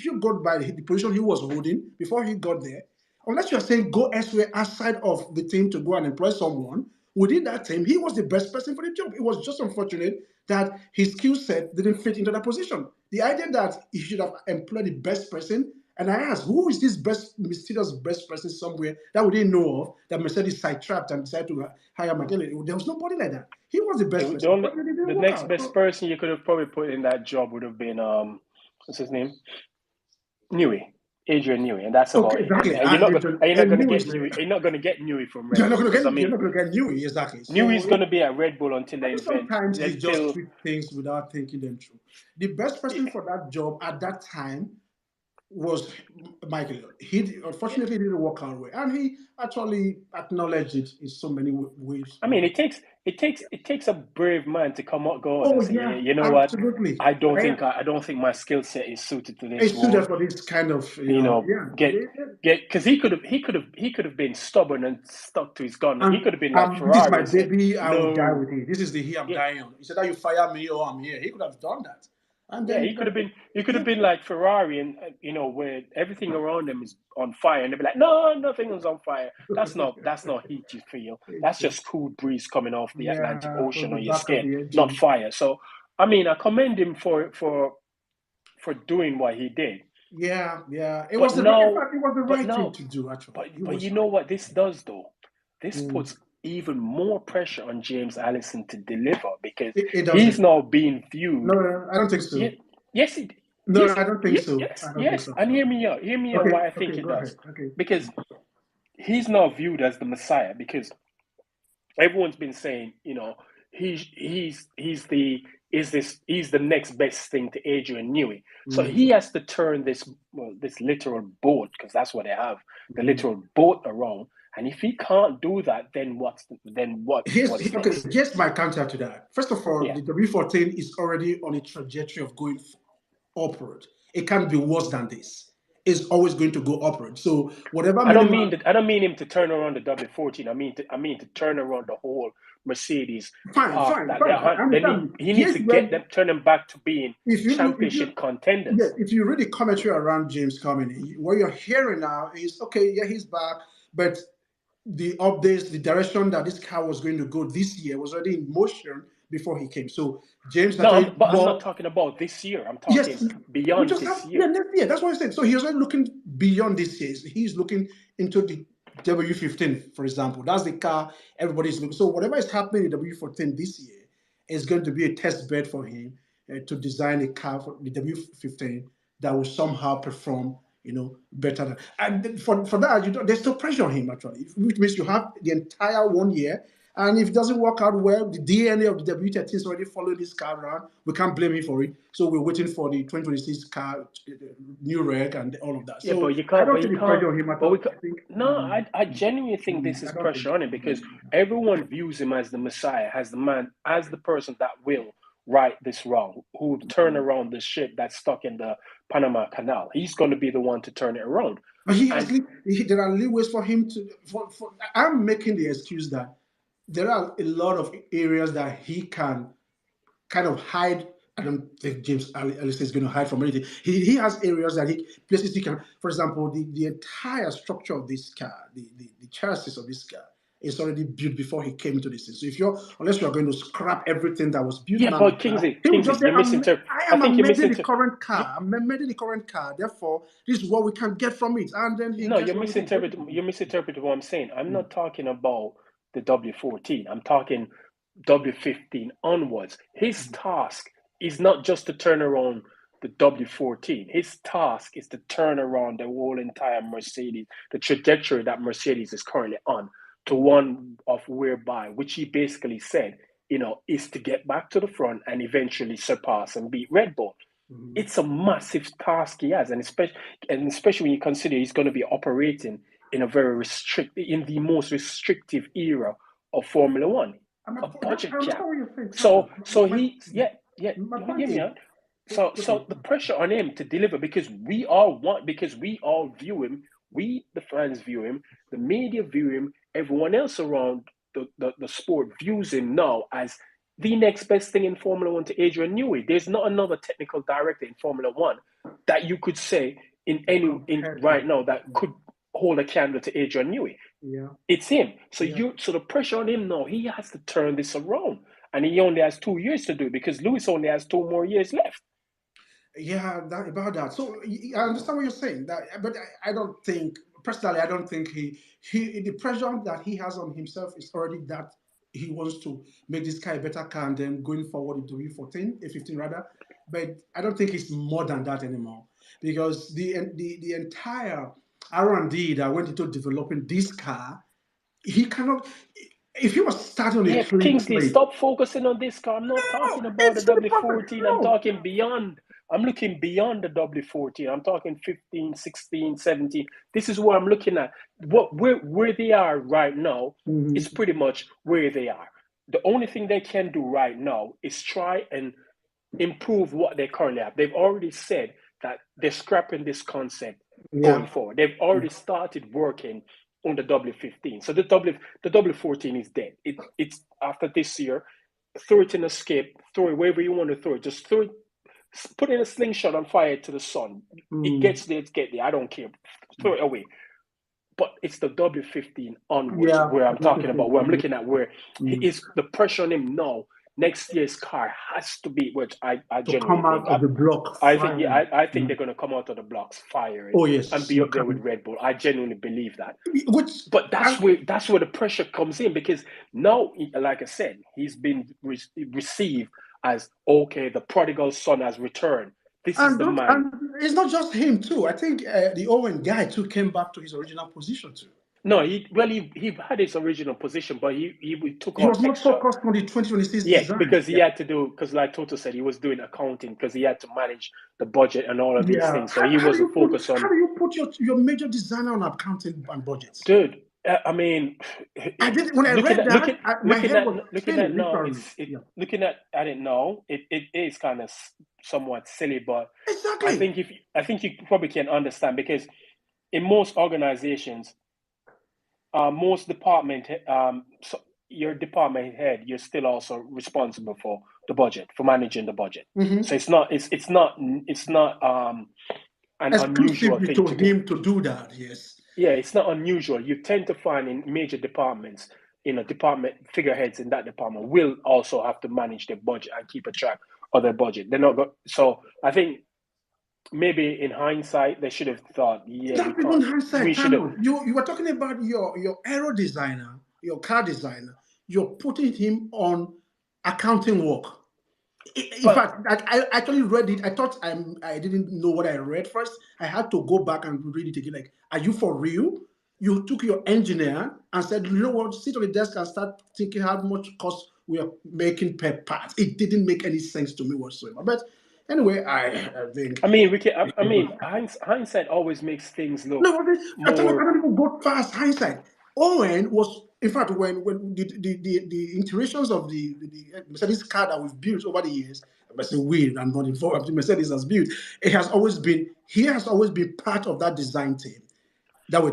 you got by the position he was holding before he got there, unless you are saying go elsewhere outside of the team to go and employ someone, within that team, he was the best person for the job. It was just unfortunate that his skill set didn't fit into that position. The idea that he should have employed the best person, and I asked, who is this mysterious best person somewhere that we didn't know of, that Mercedes sidetracked and decided to hire McKinley? There was nobody like that. He was the best person. The next best person you could have probably put in that job would have been, what's his name? Adrian Newey, and that's about it. Exactly. You're not going to get Newey. You're not going to get Newey from Red Bull. You're not going to get Newey, exactly. Newey's going to be at Red Bull until they invent. Sometimes they just tweak things without thinking them through. The best person for that job at that time was Michael. He unfortunately didn't work out well, and he actually acknowledged it in so many ways. I mean, it takes a brave man to come out, go out Oh and say, yeah, yeah, you know what? absolutely. I don't think my skill set is suited to this It's suited role. for this kind of, You know, yeah. get because he could have been stubborn and stuck to his gun. He And could have been like this is Ferrari my and said, baby. I will die no, with it. This is the he I'm yeah, dying on. He said that you fire me or I'm here. He could have done that, and yeah, then he could yeah. have been like Ferrari and where everything around them is on fire and they'd be like, no, nothing is on fire. That's not heat you feel. That's It's, just cool breeze coming off the Atlantic yeah, from Ocean the on your back of skin, the not engine. fire. So I mean, I commend him for doing what he did. Yeah, yeah. It But was the right, in now, fact, it was the but right thing now, to do. Actually, he but was you know right. what this does though? This Mm. puts even more pressure on James Allison to deliver because It he's doesn't. now being viewed. No, I don't think so. Yeah, yes, it, No, yes, I don't think so. I don't think yes. so. And hear me out. Hear me out. Okay, Why I think okay, it go ahead. does. Okay. Because he's now viewed as the Messiah. Because everyone's been saying, he's the he's the next best thing to Adrian Newey. So Mm. he has to turn this literal boat, because that's what they have, the Mm. literal boat around. And if he can't do that, then what's Okay. next? Here's my counter to that. First of all, Yeah. the W14 is already on a trajectory of going upward. It can't be worse than this. It's always going to go upward. So whatever minimal. I don't mean him to turn around the W14. I mean to turn around the whole Mercedes Fine, path fine, that fine. I they need. understand. He needs Here's to where, turn them back to being if you look, if you championship yes, contenders. if you read the commentary around James coming, what you're hearing now is okay. Yeah, he's back, but the updates, the direction that this car was going to go this year was already in motion before he came. So James No, actually but I'm not more. talking about this year. I'm talking Yes, we beyond just have this yeah, year. next year. That's what I said. So he's already looking beyond this year. He's looking into the W15, for example. That's the car everybody's looking. So whatever is happening in W14 this year is going to be a test bed for him to design a car for the W15 that will somehow perform, better than. And for that, there's no pressure on him actually, which means you have the entire 1 year. And if it doesn't work out well, the DNA of the W13 is already following this car around. We can't blame him for it. So we're waiting for the 2026 car, new reg, and all of that. Yeah, but So you I can't. don't But you see the can't. pressure on him at But we all. can, I think no. I genuinely think this I is don't think pressure so. on him because everyone views him as the Messiah, as the man, as the person that will right this wrong, who will turn around the ship that's stuck in the Panama Canal. He's going to be the one to turn it around. But And there are leeways for him to. I'm making the excuse that there are a lot of areas that he can kind of hide. I don't think James Allison is going to hide from anything. He has areas that places he can. For example, the entire structure of this car, the chassis of this car, is already built before he came into this thing. So unless you're going to scrap everything that was built yeah, now, but he will Kingsley, just say, you misinterpret. I I am think you amending the misinterpret. current car. I'm amending the current car. Therefore, this is what we can get from it. And then he No, gets what he can get from you misinterpreted what I'm saying. I'm it. not talking about the W14. I'm talking W15 onwards. His task is not just to turn around the W14. His task is to turn around the whole entire Mercedes, the trajectory that Mercedes is currently on, to one of whereby, which he basically said, is to get back to the front and eventually surpass and beat Red Bull. Mhm. It's a massive task he has, and especially when you consider he's going to be operating in in the most restrictive era of Formula One, a I budget understand cap. what you're saying, kind of. So he, yeah, yeah, My hear point me is, out. So the pressure on him to deliver, because we all view him, we the fans view him, the media view him, everyone else around the sport views him now as the next best thing in Formula One to Adrian Newey. There's not another technical director in Formula One that you could say in compared to right now that could hold a candle to Adrian Newey. yeah, It's him. yeah. So the pressure on him now, he has to turn this around. And he only has 2 years to do it because Lewis only has 2 more years left. Yeah, about that. So I understand what you're saying. But I don't think personally. I don't think he the pressure that he has on himself is already that he wants to make this car a better car and then going forward into W14, A15 rather. But I don't think it's more than that anymore because the entire R&D that went into developing this car, he cannot. If he was starting on a Yeah, clean Kingsley, slate, stop focusing on this car. I'm not no, talking about the it's still perfect. W14. I'm No, talking beyond. I'm looking beyond the W14. I'm talking 15, 16, 17. This is what I'm looking at. Where they are right now is pretty much where they are. The only thing they can do right now is try and improve what they currently have. They've already said that they're scrapping this concept going forward. They've already started working on the W15. So the W14 is dead. It's after this year. Throw it in a skip, throw it wherever you want to throw it. Just throw it, put in a slingshot and fire it to the sun. It gets there, it's get there. I don't care. Throw it away. But it's the W15 onwards where I'm talking about, where I'm looking at where is the pressure on him now. Next year's car has to be, which I genuinely come out think. of the block. I think they're going to come out of the blocks firing and be up there with Red Bull. I genuinely believe that. But that's where the pressure comes in, because now, like I said, he's been received as, okay, the prodigal son has returned. This is the man. And it's not just him too. I think the Owen guy too came back to his original position too. No, he had his original position, but he took on. He was not focused on the 2026 design. Because he had to do, because like Toto said, he was doing accounting because he had to manage the budget and all of these things. So he wasn't focused on. How do you put your major designer on accounting and budgets? Dude, I mean, I did when I read that. Looking at it now, it is kind of somewhat silly, but exactly. I think you probably can understand, because in most organizations, most department, your department head, you're still also responsible for the budget, for managing the budget. So it's not an unusual thing to him to do that. Yes. Yeah, it's not unusual. You tend to find in major departments, department figureheads in that department will also have to manage their budget and keep a track of their budget. They're not go- So I think maybe in hindsight they should have thought, we should have. You were talking about your aero designer, your car designer. You're putting him on accounting work. In fact, I actually read it. I thought I didn't know what I read first. I had to go back and read it again. Like, are you for real? You took your engineer and said, you know what, sit on the desk and start thinking how much cost we are making per part. It didn't make any sense to me whatsoever. But anyway, I think. I mean, hindsight always makes things look. No, I don't even go past hindsight. Owen was, in fact, when the iterations of the Mercedes car that we've built over the years, I say we, I'm not involved, the Mercedes has built, he has always been part of that design team. That we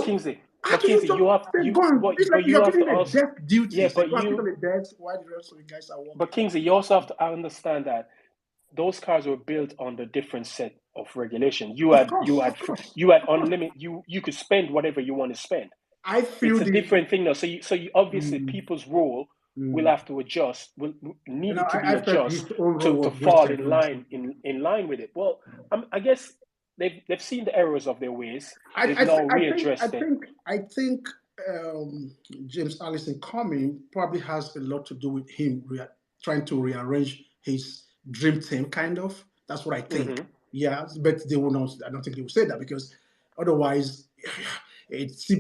Kingsley, you have to also desk duties. Yeah, but on the desk while the rest of the guys are working. But Kingsley, you also have to understand that those cars were built on the different set of regulation. You had unlimited. You could spend whatever you want to spend. I feel it's a different thing now. So you obviously people's role will have to adjust. Will need to be adjusted to fall in line with it. Well, I guess they've seen the errors of their ways. They've now readdressed it. I think James Allison coming probably has a lot to do with him trying to rearrange his dream team, kind of. That's what I think. Yeah, but they will not. I don't think they will say that, because otherwise, it's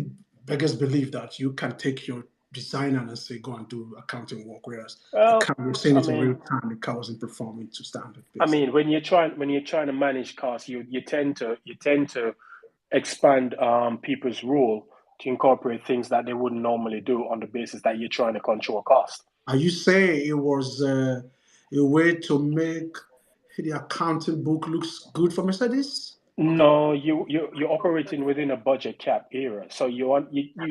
beggars believe that you can take your designer and say go and do accounting work, whereas you're saying it's a real time the car wasn't performing to standard. Basically. I mean, when you're trying to manage costs, you tend to expand people's role to incorporate things that they wouldn't normally do on the basis that you're trying to control cost. Are you saying it was a way to make the accounting book looks good for Mercedes? No, you're operating within a budget cap era, so you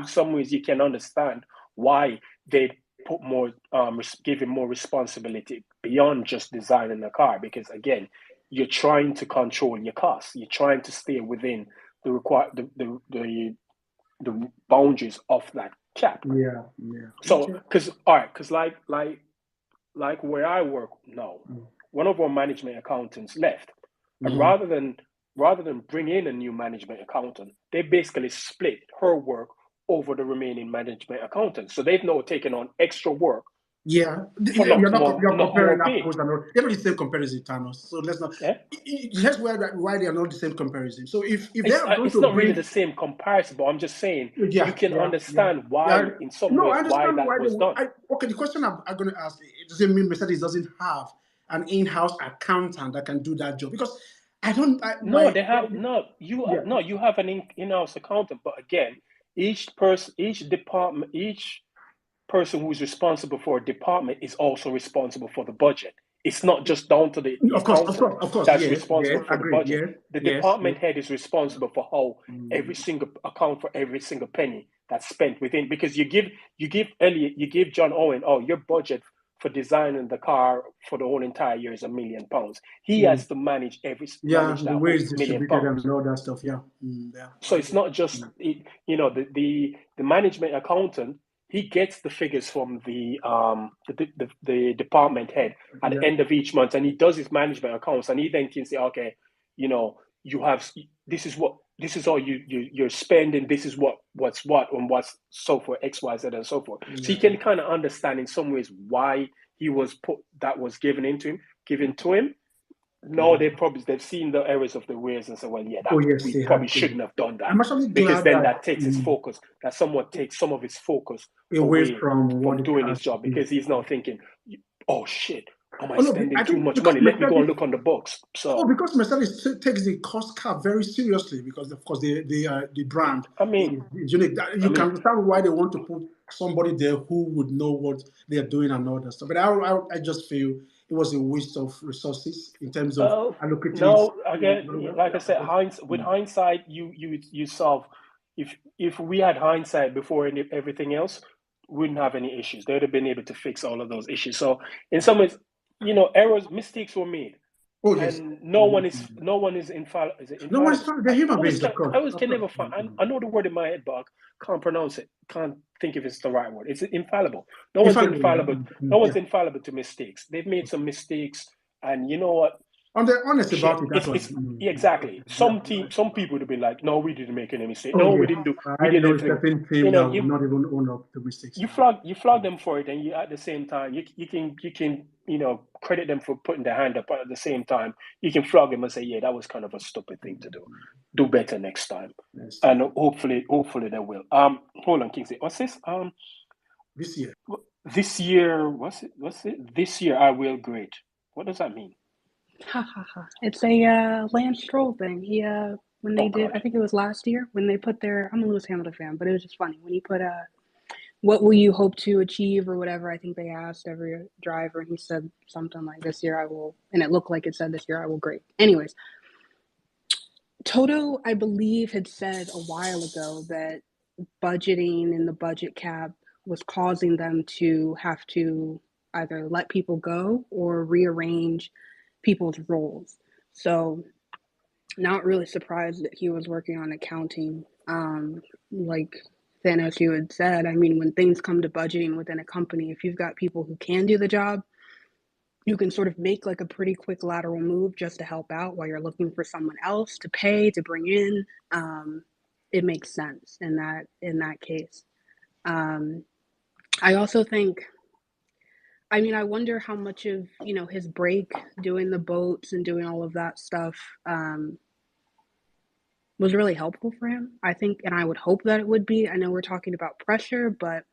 some ways you can understand why they put more giving more responsibility beyond just designing a car, because again, you're trying to control your costs. You're trying to stay within the boundaries of that cap. Yeah. So because like where I work now, one of our management accountants left, and rather than bring in a new management accountant, they basically split her work over the remaining management accountants. So they've now taken on extra work. Yeah, you're comparing apples and all. They're not the same comparison, Thanos. So let's not. Yeah? That's why they are not the same comparison. So if it's not really the same comparison, but I'm just saying you can understand why in some ways why that was done. Okay, the question I'm going to ask, it doesn't mean Mercedes doesn't have an in-house accountant that can do that job? Because I don't. No, they have no. Yeah. No. You have an in-house accountant, but again, each person, each department, each person who is responsible for a department is also responsible for the budget. It's not just down to the Of course, that's yes, responsible for the agreed, budget. yes, The yes, department yes. head is responsible for how every single account for every single penny that's spent within. Because you give Elliot, you give John Owen, oh, your budget for designing the car for the whole entire year is £1 million. He has to manage Yeah, the that way whole it's £1 million. distributed and all that stuff. Yeah, yeah. So it's not just the management accountant. He gets the figures from the department head at the end of each month, and he does his management accounts, and he then can say, okay, you have this is all you're spending. This is what's what and what's so for X, Y, Z, and so forth. So you can kind of understand in some ways why he was given to him. No, they've seen the errors of the ways and said, well, yeah, we probably shouldn't have done that. I'm actually glad because then that takes his focus. That somewhat takes some of his focus away from doing his job, because he's now thinking, oh shit, am I spending too much money? Let me go and look on the books. So because Mercedes takes the cost cap very seriously, because of course they are the brand. I mean, is unique. You can understand why they want to put somebody there who would know what they are doing and all that stuff. But I just feel it was a waste of resources in terms of allocating. No, again, like I said, with hindsight, you solve. If we had hindsight before everything else, we wouldn't have any issues. They would have been able to fix all of those issues. So in some ways, mistakes were made. Oh yes. And no one is infallible. No one's infallible. They're human beings, of course. I always can never find. I know the word in my head, but I can't pronounce it. Can't think if it's the right word. It's infallible. No one's infallible. No one's infallible to mistakes. They've made some mistakes, and you know what? And they're honest about it. That's exactly. Some people would have been like, "No, we didn't make any mistake. We didn't do. We did everything. Team that would not even own up to mistakes. You flog them for it, and you at the same time you can credit them for putting their hand up. But at the same time, you can flog them and say, "Yeah, that was kind of a stupid thing to do. Do better next time." And hopefully they will. Hold on, Kingsley. What's this? This year. This year, what's it? This year I will grade. What does that mean? It's a Lance Stroll thing. He when they did, I think it was last year when they put their. I'm a Lewis Hamilton fan, but it was just funny when he put what will you hope to achieve or whatever. I think they asked every driver, and he said something like, "This year I will," and it looked like it said, "This year I will grade." Anyways, TOTO, I believe, had said a while ago that budgeting and the budget cap was causing them to have to either let people go or rearrange people's roles. So not really surprised that he was working on accounting. Like Thanos, you had said, I mean, when things come to budgeting within a company, if you've got people who can do the job, you can sort of make like a pretty quick lateral move just to help out while you're looking for someone else to pay, to bring in. It makes sense in that case. I also think, I mean, I wonder how much of, his break doing the boats and doing all of that stuff was really helpful for him. I think, and I would hope that it would be. I know we're talking about pressure, but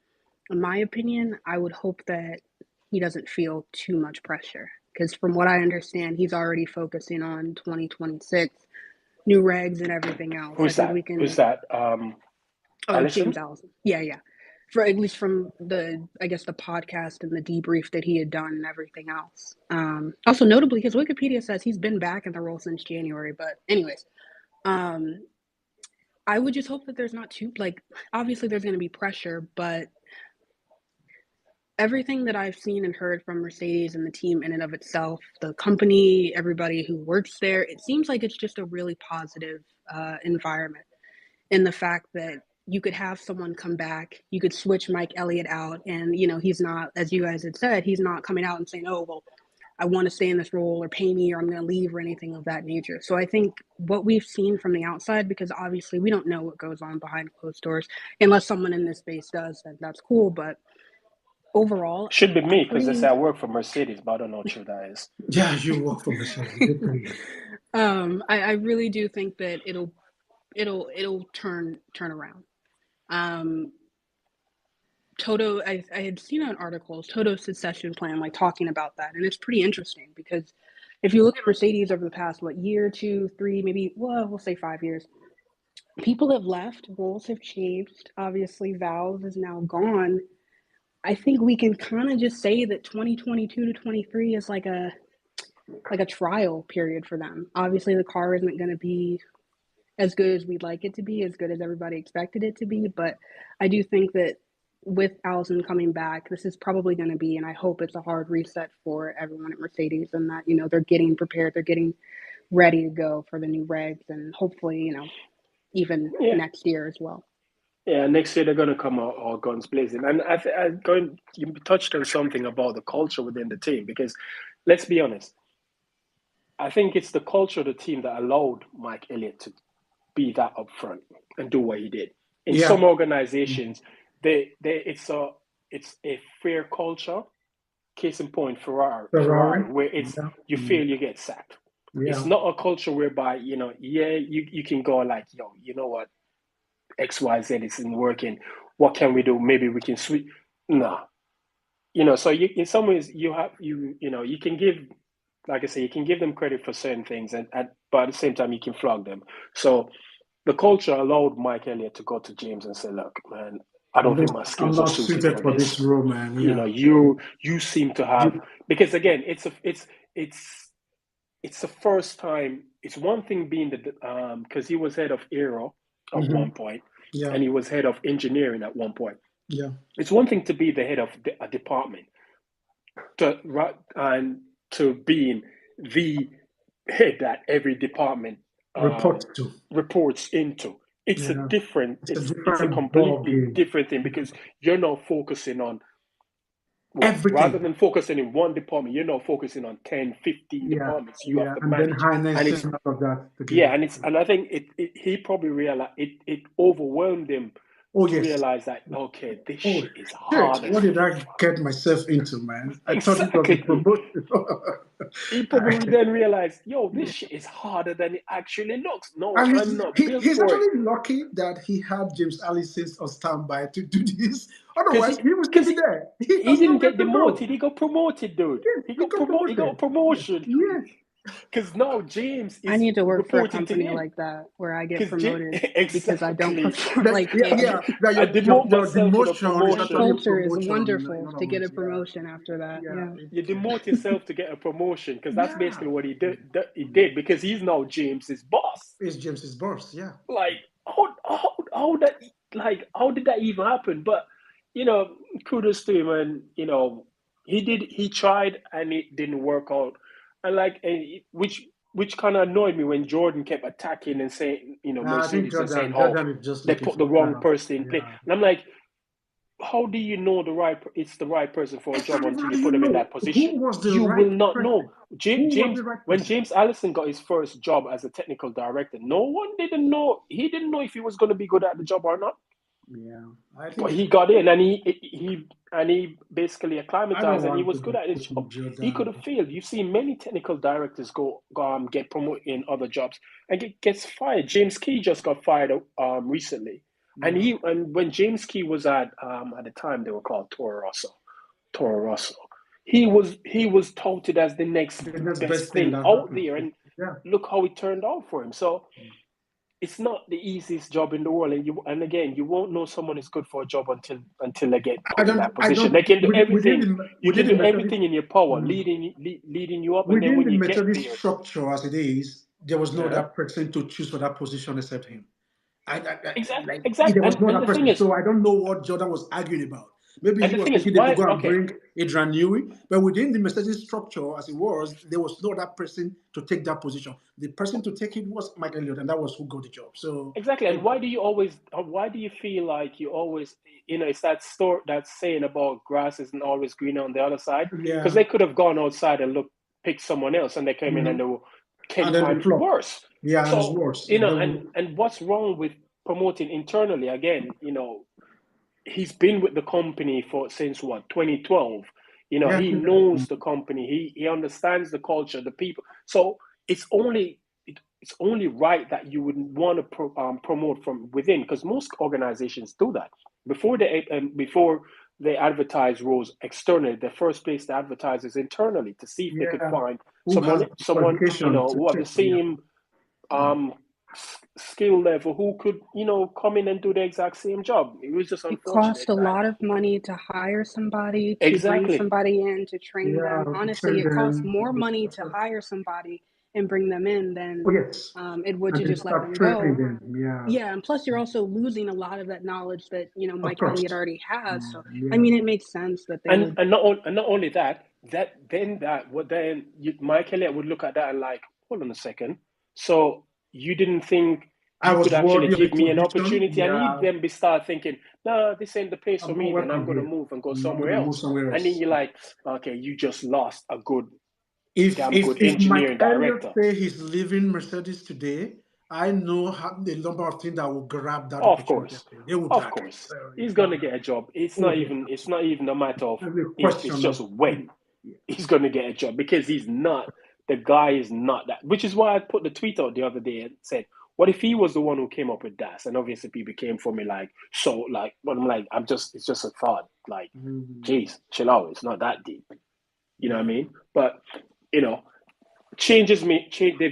in my opinion, I would hope that he doesn't feel too much pressure. Because from what I understand, he's already focusing on 2026, new regs and everything else. Who's that? Who's that? Allison? James Allison. Yeah. For at least from the podcast and the debrief that he had done and everything else. Also notably, his Wikipedia says he's been back in the role since January. But anyways, I would just hope that there's not too, obviously there's going to be pressure, but everything that I've seen and heard from Mercedes and the team in and of itself, the company, everybody who works there, it seems like it's just a really positive environment. In the fact that you could have someone come back, you could switch Mike Elliott out, and he's not, as you guys had said, he's not coming out and saying, "Oh, well, I want to stay in this role or pay me or I'm going to leave," or anything of that nature. So I think what we've seen from the outside, because obviously we don't know what goes on behind closed doors, unless someone in this space does, then that's cool. But overall, should be me, because they say I work for Mercedes, but I don't know what true that is. Yeah, you work for Mercedes. I really do think that it'll turn around. TOTO, I had seen an article, TOTO's succession plan, like talking about that, and it's pretty interesting because if you look at Mercedes over the past year, 2, 3, maybe we'll say 5 years, people have left, roles have changed. Obviously, Valve is now gone. I think we can kind of just say that 2022 to 23 is like a trial period for them. Obviously, the car isn't going to be as good as we'd like it to be, as good as everybody expected it to be. But I do think that with Allison coming back, this is probably going to be, and I hope it's a hard reset for everyone at Mercedes, and that they're getting prepared, they're getting ready to go for the new regs, and hopefully even next year as well. Yeah, next year they're going to come out all guns blazing. And you touched on something about the culture within the team, because let's be honest, I think it's the culture of the team that allowed Mike Elliott to be that upfront and do what he did. In some organizations, it's a fair culture. Case in point, Ferrari, where it's you fail, you get sacked. Yeah. It's not a culture whereby you can go like, you know what, XYZ isn't working. What can we do? Maybe we can switch. No, so you, in some ways, you can give, like I say, you can give them credit for certain things, but at the same time, you can flog them. So the culture allowed Mike Elliott to go to James and say, "Look, man, I don't think my skills are suited for this role, man. Yeah. You seem to have because again, it's the first time. It's one thing being because he was head of Aero at one point, and he was head of engineering at one point. Yeah, it's one thing to be the head of a department, to being the head that every department reports into. It's a different. It's a completely different thing, because you're not focusing on everything. Rather than focusing in one department, you're not focusing on 10, 15 departments you have to manage. And I think he probably realized it overwhelmed him. Realize that, okay, this shit is hard. What did I get myself into, man? I thought it was a promotion. He probably then realized, this shit is harder than it actually looks. No, I'm not built he's for actually it. lucky that he had James Allison on standby to do this. Otherwise, he was still there. He didn't get demoted. He got promoted, dude. He got promoted. He got a promotion. Yes. Because now James is I need to work for a company to like that where I get promoted because I don't perform the culture is wonderful to get a promotion after that. You demote yourself to get a promotion, because that's basically what he did. He did, because he's now James's boss. He's James's boss, yeah. Like how did that even happen? But kudos to him, and he tried and it didn't work out. And which kind of annoyed me when Jordan kept attacking and saying, Mercedes and saying, they put the wrong person in place. And I'm like, how do you know it's the right person for a job until you put him in that position? You will not know. When James Allison got his first job as a technical director, no one didn't know. He didn't know if he was going to be good at the job or not. Yeah, but he got in, and he basically acclimatized, and he was good at his job. He could have failed. You've seen many technical directors get promoted in other jobs and gets fired. James Key just got fired recently, and when James Key was at the time they were called Toro Rosso. He was touted as the next best thing out there, and look how it turned out for him. So. It's not the easiest job in the world, and again, you won't know someone is good for a job until they get put in that position. They can do everything. You can do everything in your power, leading you up, and then when you get there, structure as it is, there was no other person to choose for that position except him. Exactly. There was no other person, so I don't know what Jordan was arguing about. Maybe he was thinking they could go and bring Adrian Newey, but within the Mercedes structure as it was, there was no other person to take that position. The person to take it was Mike Elliott, and that was who got the job. So exactly. And why do you feel like you always, it's that saying about grass isn't always greener on the other side? Because they could have gone outside and picked someone else, and they came in and they were 10 times worse. Yeah, so, it was worse. And what's wrong with promoting internally? Again, he's been with the company since 2012. He knows the company. He understands the culture, the people. So it's only right that you would want to promote from within, because most organizations do that before they advertise roles externally. The first place they advertise is internally to see if they could find Who has someone qualification to what the take? same skill level who could come in and do the exact same job. It was just It unfortunate costs a that lot of money to hire somebody, to bring exactly. somebody in, to train them. To Honestly, train it costs them. more money to hire somebody and bring them in than Yes. it would And to then just let start them training go. them. Yeah. Yeah, and plus you're also losing a lot of that knowledge that Of Mike course. Elliott already has. So Yeah. I mean, it makes sense that they would. And not only that, Mike Elliott would look at that and like, hold on a second. So you didn't think I you was could actually worthy of give the me an position. opportunity, and Yeah. he'd then start thinking, no, this ain't the place for I'm not me. Then I'm welcome going to here. move and go I'm somewhere gonna move else. somewhere And else. then you're like, okay, you just lost a good, If damn good Mike engineering Elliott director. say he's leaving Mercedes today, I know the number of things that will grab that Of opportunity. course, They will of drag it. course, So, he's going to get a job. It's not even a matter of There's a if, it's question just of when he's going to get a job, because the guy is not that. Which is why I put the tweet out the other day and said, what if he was the one who came up with that? And obviously people came for me but I'm like, it's just a thought. Like, geez, chill out. It's not that deep. You know what I mean? But, they've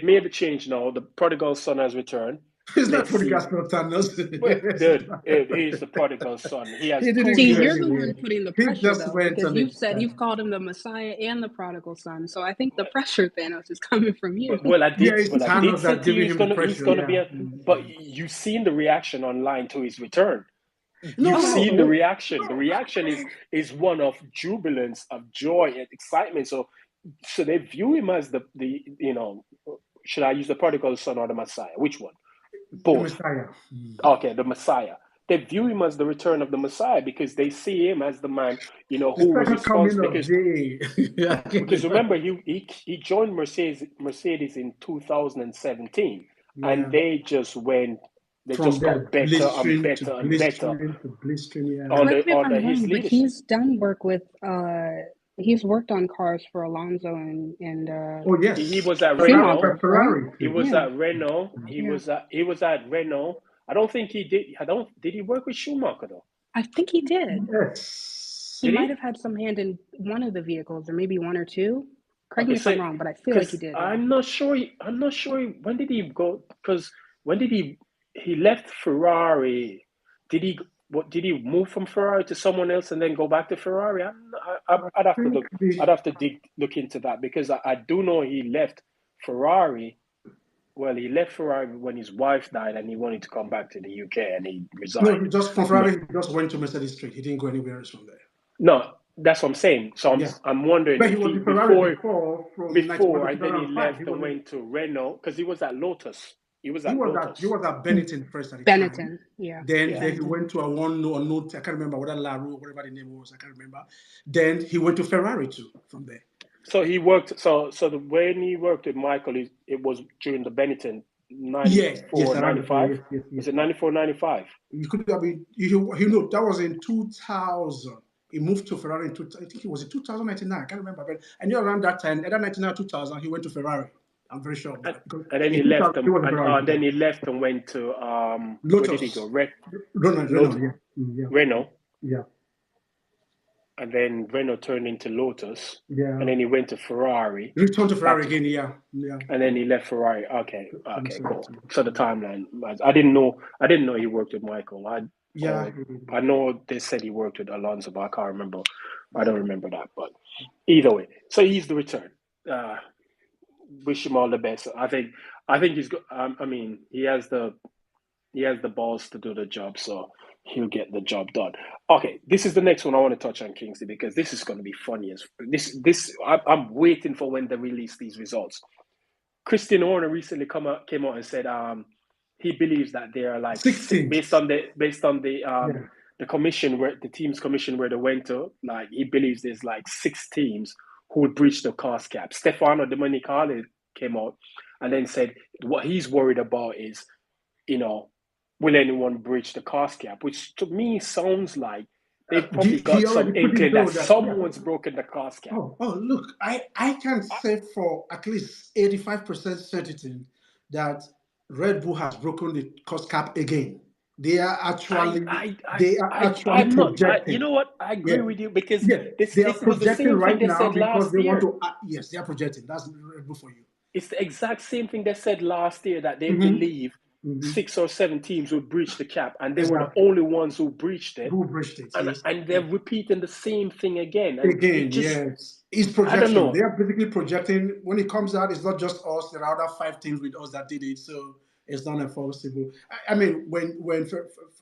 made the change now. The prodigal son has returned. It's not Let's for the see. gas Thanos. Dude, he's the prodigal son. He has He didn't 2 See, go years. you're the one anywhere. putting the He pressure, just though, went because on it. you've called him the Messiah and the prodigal son. So I think the pressure, Thanos, is coming from you. Well, I Yeah, did. it's Well, I did Thanos say that's to you, giving he's him the gonna pressure. be a. But you've seen the reaction online to his return. You've seen the reaction. The reaction is one of jubilance, of joy and excitement. So they view him as the should I use the prodigal son or the Messiah? Which one? Both. The Messiah. Okay, the Messiah. They view him as the return of the Messiah because they see him as the man, The who was second coming responsible. of day. Because remember, he joined Mercedes in 2017, and they just From there, got better and blistering to better and better blistering to blistering. Yeah. Correct me if I'm under his wrong, but leadership. he's done work with he's worked on cars for Alonso and Oh yes, He was at Schumacher, Renault. Ferrari. right? He was Yeah. at Renault. He was at Renault. I don't think he did. Did he work with Schumacher though? I think he did. Yes. He Did might he? have had some hand in one of the vehicles, or maybe one or two. Correct Okay, me if so I'm wrong, but I feel like he because did. I'm not sure. When did he go? Because when did he left Ferrari? Did he did he move from Ferrari to someone else and then go back to Ferrari? I'd have to think look. I'd have to look into that, because I do know he left Ferrari. Well, he left Ferrari when his wife died, and he wanted to come back to the UK, and he No, resigned. he just from Ferrari. He just went to Mercedes Street. He didn't go anywhere else from there. No, that's what I'm saying. So Yeah. I'm wondering But he if was he in Ferrari before, from 91 to and then he 2005. left and went to Renault, because he was at Lotus. He was He at was Lotus. at Benetton first at the time. Benetton, yeah. Then Yeah. he went to a one note. I can't remember whether Laru, whatever the name was. I can't remember. Then he went to Ferrari too from there. So he worked. When he worked with Michael, it was during the Benetton 94, 95. Yes. Was it 94, 95? He could have been. You know, that was in 2000. He moved to Ferrari in I think it was in 2099. I can't remember, but I knew around that time, either 99 or 2000, he went to Ferrari. I'm very sure of that. And then he left them, and then he left and went to where did he go? Renault. Yeah. And then Renault turned into Lotus. Yeah. And then he went to Ferrari. He returned to Ferrari again, yeah. And then he left Ferrari. Okay, cool. So the timeline, I didn't know he worked with Michael. I know they said he worked with Alonso, but I can't remember. I don't remember that. But either way, so he's the return. Wish him all the best. I think he's good. I mean, he has the balls to do the job, so he'll get the job done. Okay, this is the next one I want to touch on, Kingsley, because this is going to be funny as this. I'm waiting for when they release these results. Christian Horner recently came out and said he believes that there are like 16 based on the commission, where the team's commission where they went to, like he believes there's like 6 teams who would breach the cost cap. Stefano Domenicali came out and then said what he's worried about is, will anyone breach the cost cap? Which to me sounds like they've probably got some inkling that someone's broken the cost cap. Oh, look, I can say for at least 85% certainty that Red Bull has broken the cost cap again. They are actually I'm not. You projecting. know what? I agree Yeah, with you because yeah, they are this was the projecting same thing right they now said because last they want year. to. Yes, they are projecting. That's Red Bull for you. It's the exact same thing they said last year that they Mm-hmm. believe 6 or 7 teams would breach the cap, and they were the Exactly. only ones who breached it. Who breached it? Yes. And they're repeating the same thing again. And Again, it just, yes. It's I don't projection. know. They are basically projecting. When it comes out, it's not just us. There are other 5 teams with us that did it. So it's not enforceable. I mean, when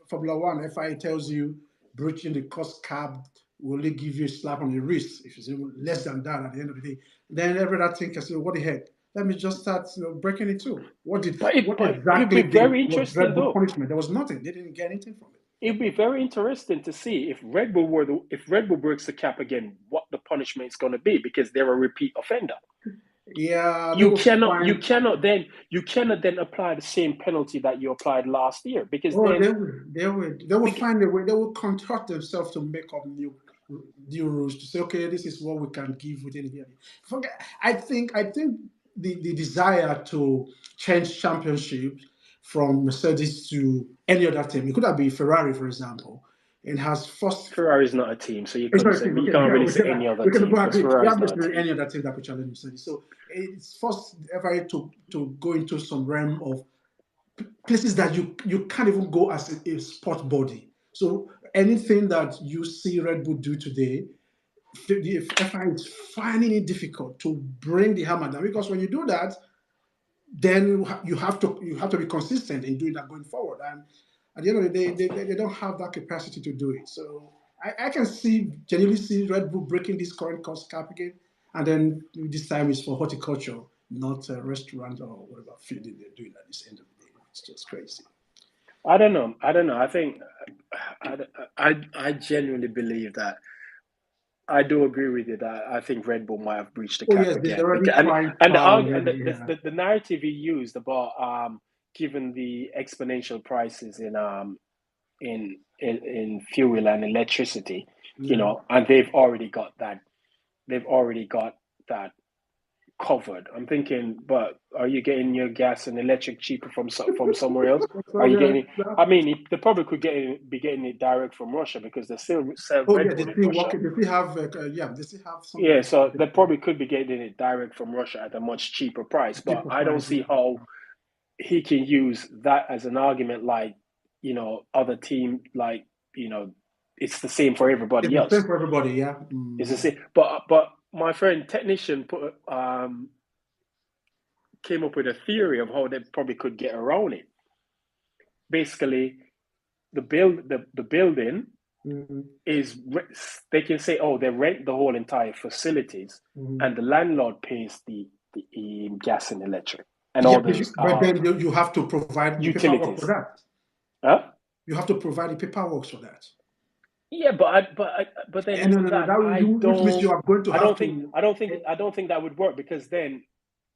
Formula One FIA tells you breaching the cost cap will only give you a slap on the wrist. If you say less than that at the end of the day, then every other thing can say, what the heck? Let me just start breaking it too. What It'd exactly be very was interesting Red Bull though. punishment? There was nothing. They didn't get anything from it. It'd be very interesting to see if Red Bull breaks the cap again, what the punishment is going to be, because they're a repeat offender. Yeah, You cannot then apply the same penalty that you applied last year, because Oh, then they will find a way. They will contort themselves to make up new rules to say, okay, this is what we can give within here. I think the desire to change championships from Mercedes to any other team, it could have been Ferrari, for example, and has forced. Ferrari is not a team, so you Sorry, couldn't say, you okay, can't yeah, really say any other we can team go because agree. Ferrari Yeah, is not a team. any other team that could challenge Mercedes. So it's forced FIA to go into some realm of places that you can't even go as a sport body. So anything that you see Red Bull do today, the FIA is finding it difficult to bring the hammer down, because when you do that, then you have to be consistent in doing that going forward. And at the end of the day, they don't have that capacity to do it. So I can genuinely see Red Bull breaking this current cost cap again, and then this time it's for horticulture, not a restaurant or whatever feeding they're doing at this end of the day. It's just crazy. I don't know. I think I genuinely believe that. I do agree with you that I think Red Bull might have breached the Oh cap yes, they're again. already And quite and far already. the narrative he used about given the exponential prices in fuel and electricity, Yeah. and they've already got that. They've already got that covered. I'm thinking, but are you getting your gas and electric cheaper from somewhere else? Are So you getting it? yeah. I mean, they probably could be getting it direct from Russia because they still sell Oh Red yeah, they Bull in still Russia. work. They still have they still have some Yeah, so they probably could be getting it direct from Russia at a much cheaper price. But cheaper I don't price. see Yeah. how he can use that as an argument, like other team, like it's the same for It's everybody the else. same for everybody. Yeah. It's the same. But my friend technician came up with a theory of how they probably could get around it. Basically, the building is, they can say, oh, they rent the whole entire facilities, and the landlord pays the gas and electric and Yeah, all those but then you have to provide the paperwork for utilities. that. Huh? You have to provide the paperwork for that. Yeah, but then And no, even no, no. that, Which means you are going to have to. I don't think that would work, because then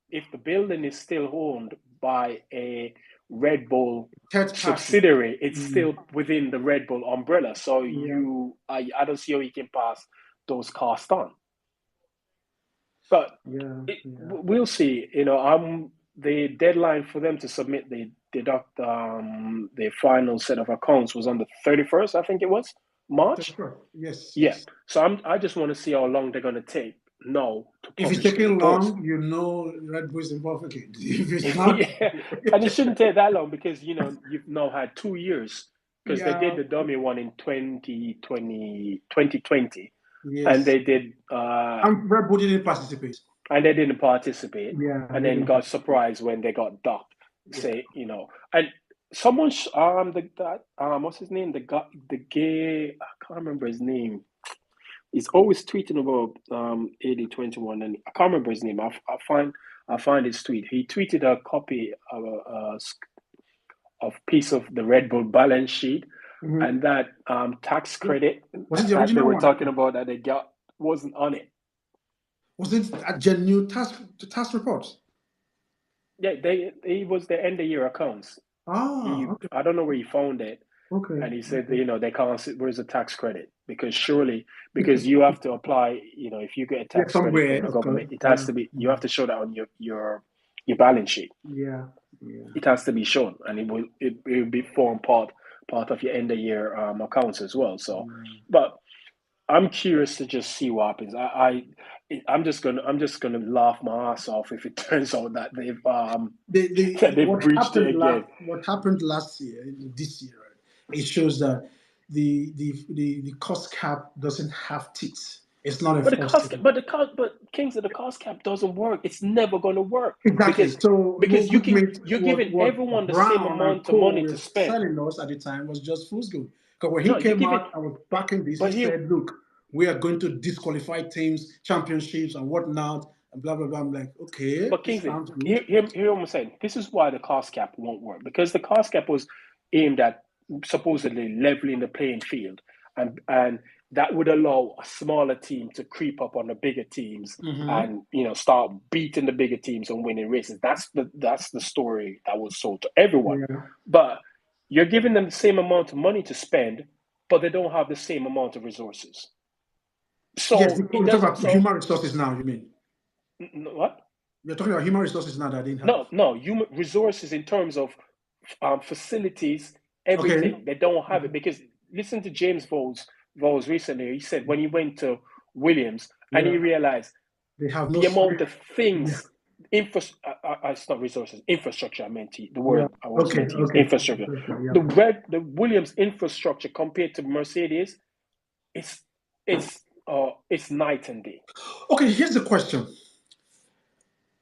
if the building is still owned by a Red Bull Third party. subsidiary, it's still within the Red Bull umbrella. So Yeah. I don't see how you can pass those costs on. But we'll see. The deadline for them to submit the final set of accounts was on the 31st, I think it was March. Yes. Yeah. So I just want to see how long they're going to take now to If it's publish the taking reports. long, Red Bull is involved again. If it's not, Yeah. And it shouldn't take that long, because you've now had 2 years, because they did the dummy one in 2020, yes. and they did and Red Bull didn't participate. And they didn't participate. Yeah. And then got surprised when they got docked. Say, and someone what's his name? The gay, I can't remember his name. He's always tweeting about 8021, and I can't remember his name. I'll find his tweet. He tweeted a copy of piece of the Red Bull balance sheet, and that tax credit that they were talking about that they got wasn't on it. Was it a genuine tax report? Yeah, he was the end of year accounts. Okay. I don't know where he found it. Okay. And he said, they can't see where's the tax credit, because you have to apply, if you get a tax credit from the government, it has to be, you have to show that on your balance sheet. Yeah. It has to be shown, and it will be form part part of your end of year accounts as well. So, but I'm curious to just see what happens. I'm just gonna laugh my ass off if it turns out that that they've breached it again. what happened last year, this year, right? It shows that the cost cap doesn't have teeth. It's not But enforced. but Kings of the cost cap doesn't work. It's never going to work Exactly. because So, you which can means you're giving what everyone the same Brown and amount of Co. money were to spend. selling us at the time was just foolscapes. Because when he No, you came give it, out, I was backing this. but He here, said, "Look, we are going to disqualify teams, championships, and whatnot, and blah blah blah." I'm like, okay, but this Kingsley, sounds good. here what I'm saying. This is why the cost cap won't work because the cost cap was aimed at supposedly leveling the playing field, and that would allow a smaller team to creep up on the bigger teams and start beating the bigger teams and winning races. That's the story that was sold to everyone. Yeah. But you're giving them the same amount of money to spend, but they don't have the same amount of resources. So Yes, it we're talking doesn't. about So human resources now. You mean what? you're talking about human resources now that I didn't have? No, human resources in terms of facilities, Okay. everything. They don't have it because listen to James Voles recently. He said when he went to Williams and he Yeah. realized They have no the amount space. of things, it's not resources, infrastructure. I meant to, the Yeah. word I was Okay. meant to use, Okay. infrastructure. Yeah. The Williams infrastructure compared to Mercedes, it's night and day. Okay. Here's the question: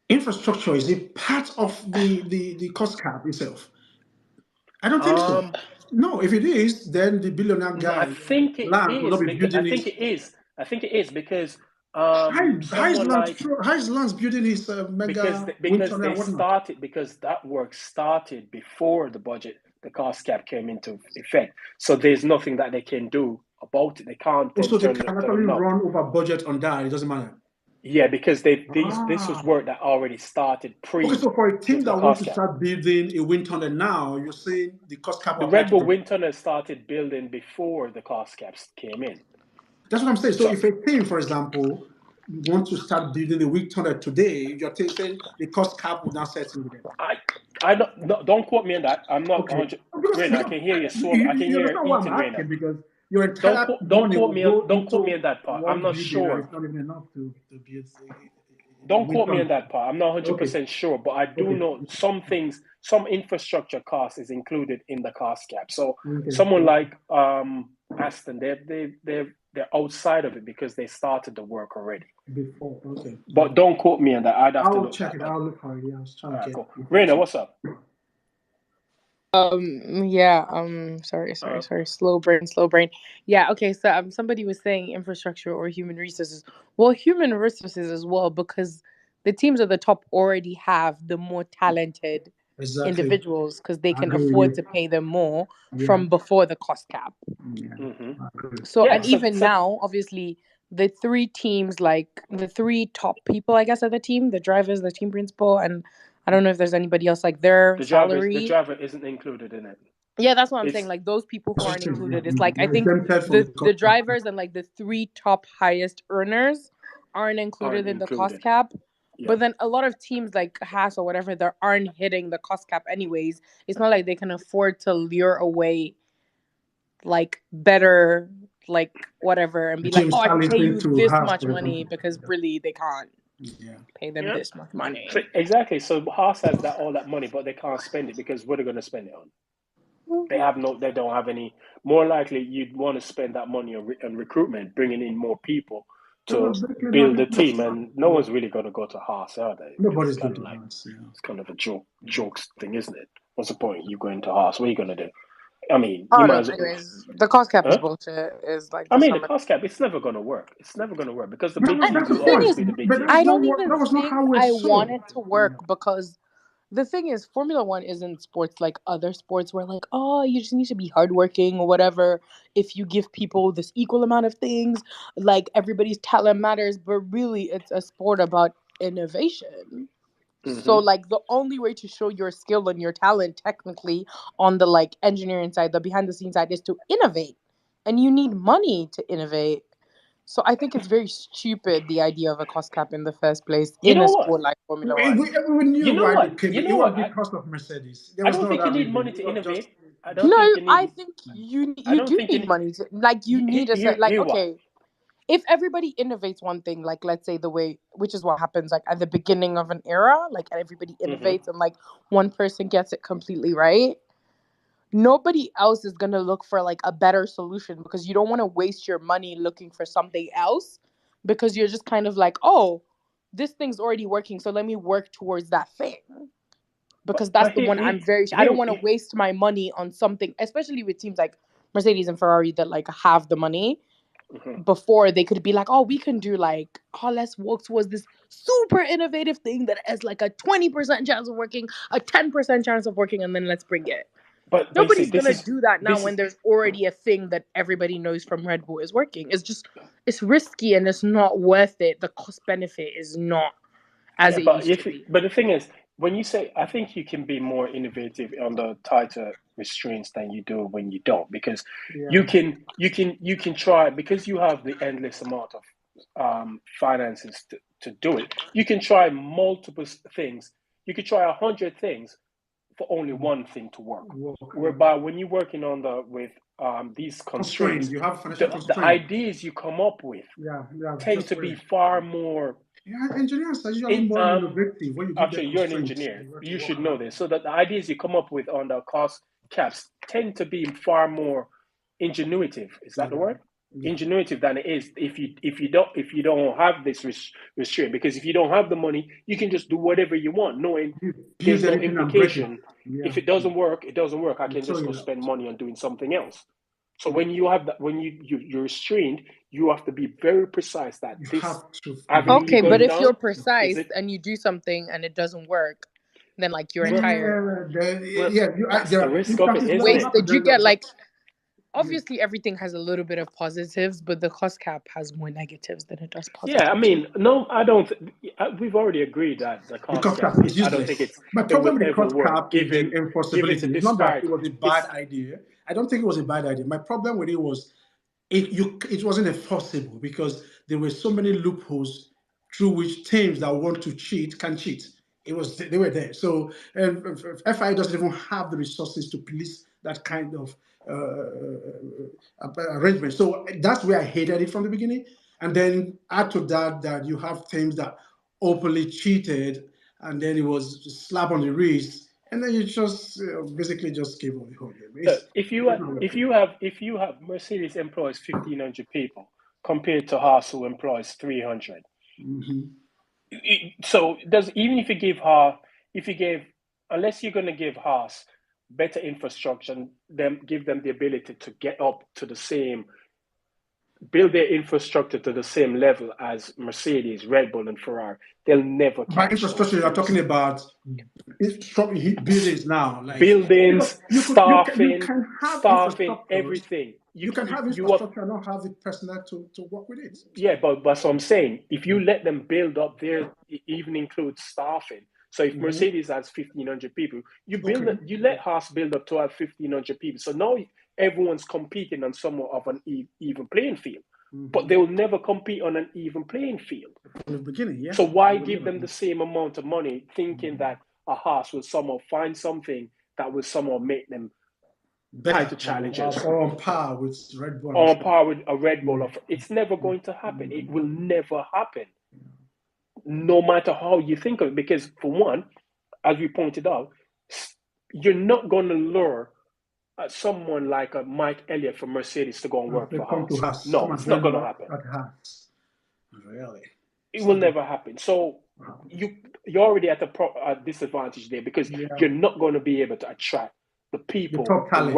infrastructure, is it part of the cost cap itself? I don't think so. Um, No, if it is, then the billionaire no, I guy, think it Lance, will is not be because building it. I think it is because How is someone Lance, like how is Lance building his mega wind tunnel and whatnot? because that work started before the cost cap came into effect. So there's nothing that they can do about it. They can't then Also, they turn can to them actually no. run over budget on that. It doesn't matter. Yeah, because this was Ah. work that already started Okay, pre so for a team the that wants cost to cap. start building a wind tunnel now, you're saying the cost cap will The apply Red to Bull them. wind tunnel started building before the cost caps came in. That's what I'm saying. So So if a team, for example, wants to start building a wind tunnel today, you're saying the cost cap will not set in with them. I don't no, don't quote me on that. I'm not Okay. 100. Because, Raina, I can hear you. I can you hear understand why I'm eating, Raina. asking, because your entire Don't money quote will me go me into on that part. I'm one not building, and sure. it's not even enough to build a Don't wind quote me tunnel. on that part. I'm not Okay. 100% sure, but I do Okay. know some things. Some infrastructure cost is included in the cost cap. So Okay. someone like Aston, they're outside of it because they started the work already. Before. Okay. But don't quote me on that. I'd have to I'll look check that it. up. I'll look for it. Yeah, I was All trying to right, get cool. Raina, information. what's up? Yeah, sorry, slow brain. Yeah, okay, so somebody was saying infrastructure or human resources. Well, human resources as well, because the teams at the top already have the more talented Exactly. individuals because they I can agree with afford you. to pay them more Yeah. from before the cost cap. Yeah. Mm-hmm. I agree. So, Yeah. and even now, obviously, the three teams, like the three top people, I guess, of the team, the drivers, the team principal, and I don't know if there's anybody else, like their the salary. driver isn't included in it. Yeah, that's what I'm saying. It's Like those people who aren't included, it's like I They're think exempted from the the cost cap. drivers and like the three top highest earners aren't included in the cost cap. Yeah. But then a lot of teams like Haas or whatever, they aren't hitting the cost cap anyways. It's not like they can afford to lure away like better, like whatever, and be like, James oh, I can pay Allison you to this Haas, much for money, example. because really they can't Yeah. pay them this much money. So, exactly. So Haas has all that money, but they can't spend it because what are they going to spend it on? They don't have any. More likely, you'd want to spend that money on recruitment, bringing in more people to build the team, and no one's really going to go to Haas, are they? Nobody's It's kind going of to like Haas. Yeah. it's kind of a jokes thing, isn't it? What's the point? You going to Haas? What are you going to do? I mean, Oh you no, might as well. anyways, the cost cap is Huh? bullshit. Is like I the mean, the summary. cost cap, it's never going to work. It's never going to work because the But big teams that's will the Thing always point. is, be the big But teams. I that's not don't what. even That was not think how we're I want sold. it to work because the thing is, Formula One isn't sports like other sports where like, oh, you just need to be hardworking or whatever. If you give people this equal amount of things, like everybody's talent matters, but really it's a sport about innovation. So Mm-hmm. like the only way to show your skill and your talent technically on the like engineering side, the behind the scenes side, is to innovate. And you need money to innovate. So I think it's very stupid the idea of a cost cap in the first place You in know a what? sport like Formula We One. knew You know why they what? came. You It know was what? the cost of Mercedes. There I was don't no think you other need reason. money It to was just innovate. I don't think you I need. think I you don't do think you need need. money to, like, you need a set, like, Here what? okay, if everybody innovates one thing, like, let's say the way, which is what happens like at the beginning of an era, like everybody Hmm. innovates and like one person gets it completely right, nobody else is going to look for like a better solution, because you don't want to waste your money looking for something else, because you're just kind of like, oh, this thing's already working, so let me work towards that thing, because that's But the one I'm very I don't want to waste my money on something, especially with teams like Mercedes and Ferrari that like have the money. Mhm. Before they could be like, oh, we can do like, oh, let's work towards this super innovative thing that has like a 20% chance of working, a 10% chance of working, and then let's bring it. But you see, Nobody's gonna do that now when there's already a thing that everybody knows from Red Bull is working. It's risky and it's not worth it. The cost benefit is not as yeah. it used to be. But the thing is, when you say, I think you can be more innovative on the tighter restraints than you do when you don't, because Yeah. you can try, because you have the endless amount of finances to do it. You can try multiple things. You could try 100 things for only one thing to work. Whereby when you're working on with these constraints, You have financial the constraint. ideas you come up with Yeah, tend just to be wait. far more. Yeah, engineers are usually more innovative when you give them Actually, you're an constraints. engineer. They have to You work should know around. this. So that the ideas you come up with on the cost caps tend to be far more ingenuitive. Is that the Yeah, word? yeah. Ingenuitive than it is if you don't have this restraint. Because if you don't have the money, you can just do whatever you want, knowing You there's build no anything and break it. implication. Yeah, If it doesn't work, it doesn't work. I you can throw just go it spend out. money on doing something else. So when you have that, when you're restrained, you have to be very precise that You this have to avenue you're Okay, but going if you're down is precise it. and you do something and it doesn't work, then like your Well, entire well, yeah, that's there the are risk of it, instances it's where isn't you it? have to wasted. You then get like, yeah. obviously everything has a little bit of positives, but the cost cap has more negatives than it does Yeah, I positives. mean, no, I don't. We've already agreed that the The cost cost cap cap is I don't think useless. My it will problem with the ever cost work, cap is the given the enforceability. It's not that it disparity. was a bad It's idea. I don't think it was a bad idea. My problem with it was it wasn't enforceable because there were so many loopholes through which teams that want to cheat can cheat. They were there. So FI doesn't even have the resources to police that kind of arrangement. So that's where I hated it from the beginning. And then add to that you have teams that openly cheated, and then it was a slap on the wrist, and then you just basically just gave up the whole game. look, It's not worth it. if you have Mercedes employs 1,500 people compared to Haas who employs 300. Mhm. So does even if you give Haas, if you give, unless you're going to give Haas better infrastructure and them give them the ability to get up to the same, build their infrastructure to the same level as Mercedes, Red Bull, and Ferrari, they'll never By catch those infrastructure, you're talking teams. about buildings now, like because Buildings, you staffing, can have staffing, infrastructures. everything. You can have You have, infrastructure and not have the personnel to work with it. yeah, but so I'm saying, if you let them build up their, even include staffing. So if Mhm. Mercedes has 1,500 people, Okay. you let Haas build up to have 1,500 people. So now everyone's competing on somewhat of an even playing field, but Mhm. they will never compete on an even playing field. From the beginning, yeah. So why They will give never them the do. same amount of money, thinking that a Haas will somehow find something that will somehow make them Better title challengers or on par with Red Bull and on stuff. par with a Red Bull? Yeah. Of it's never going to happen. It will never happen, no matter how you think of it. Because for one, as we pointed out, you're not going to lure someone like a Mike Elliott from Mercedes to go and work They for come to Haas. us, come No, and it's not join going to us happen. at Hearts. Really, It it's will not going never happen. So to happen. you're already at a disadvantage there, because Yeah, you're not going to be able to attract the the people, top talent.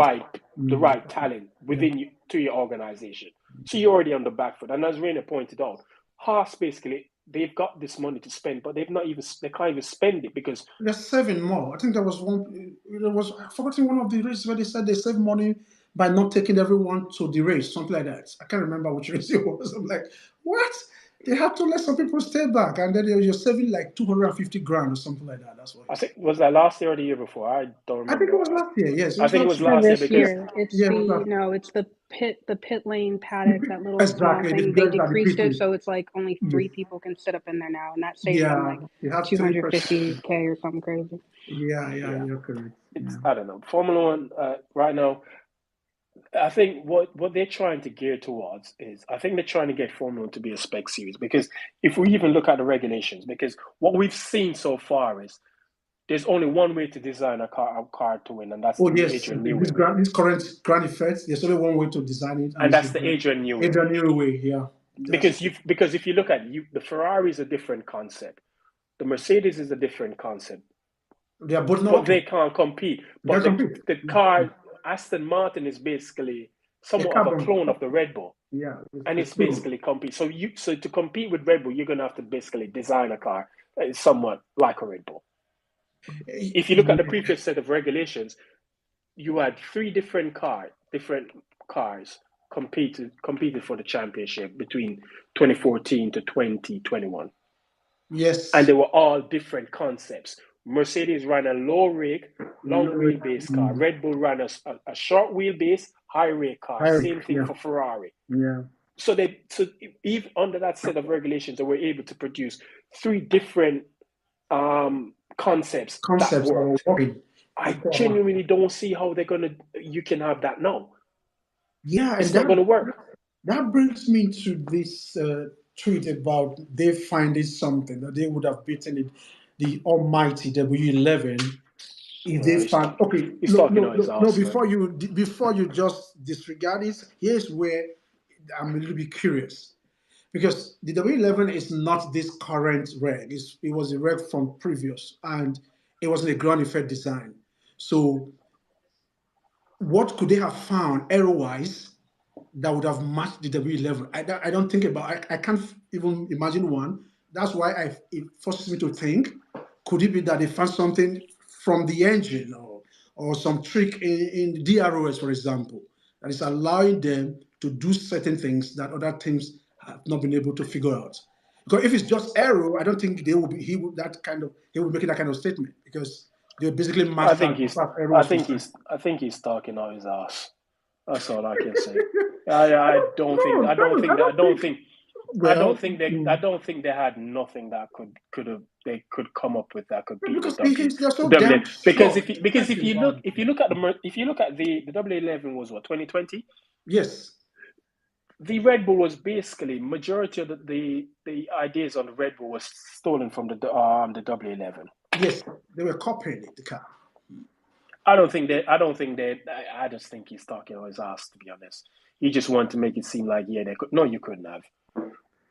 the right talent Yeah. within you to your organization. So you're already on the back foot. And as Raina pointed out, Haas basically, they've got this money to spend, but they can't even spend it because They're saving more. I think there was one. There was I forgotten one of the races where they said they save money by not taking everyone to the race, something like that. I can't remember which race it was. I'm like, what? They had to let some people stay back, and then you're saving like 250 grand or something like that. That's what I he said. think was that last year or the year before? I don't I think it remember. was last year. Yes, it I was think it last was year. For last year this because year, it's Yeah, it was last. the pit lane paddock, that little small Exactly. thing. The They guys that decreased it, repeated. so it's like only Yes. 3 people can sit up in there now, and that saves them Yeah, like they have 3 person. 250K or something crazy. Yeah, yeah, you're correct. it's Yeah. I don't know. Formula One right now. I think what they're trying to gear towards is I think they're trying to get Formula One to be a spec series because if we even look at the regulations, because what we've seen so far is there's only one way to design a car to win, and that's Oh the yes, Adrian Newey way. this current grand effect. There's only one way to design it, and And it's that's the Adrian Newey way. Adrian Newey way. Yeah, that's Because if you look at the Ferrari is a different concept, the Mercedes is a different concept, they are both not but they okay. can't compete. They But can compete. the car Aston Martin is basically A somewhat of a carbon. clone of the Red Bull. Yeah, And it's it's true. basically compete. So to compete with Red Bull, you're gonna have to basically design a car that is somewhat like a Red Bull. If you look at the previous set of regulations, you had different cars competed for the championship between 2014 to 2021, and Yes. they were all different concepts. Mercedes ran a long wheelbase car. Mm, Red Bull ran a short wheelbase, high rake car. Same thing yeah, for Ferrari. yeah. So even under that set of regulations, they were able to produce 3 different concepts that Concepts that were worked. working. I genuinely don't see how you can have that now. Yeah, and It's not going to work. that brings me to this tweet about they finding something that they would have beaten the almighty W11 if they He's, found. Okay, he's no, talking no, on his no, no. ass, man. Before you just disregard it, here's where I'm a little bit curious because the W11 is not this current reg. It was a reg from previous, and it wasn't a ground effect design. So what could they have found error-wise that would have matched the W11? I don't think about. I can't even imagine one. That's why it forces me to think: could it be that they found something from the engine or some trick in DROS, for example, that is allowing them to do certain things that other teams have not been able to figure out? Because if it's just error, I don't think they will be. He would make that kind of statement because they basically I mastered think as he's far as error I was think concerned. he's I think he's talking on his ass. That's all I can say. I don't think No, I don't think that I don't don't think. think Well, I don't think they had nothing that they could come up with that could beat because they're the so W damn because sure. if you look at the W11 was what 2020. Yes, The Red Bull was basically majority of the ideas on the Red Bull was stolen from the W11. yes, they were copying it, the car. I just think he's talking on his ass, to be honest. He just wanted to make it seem like, yeah, they could. No, you couldn't have.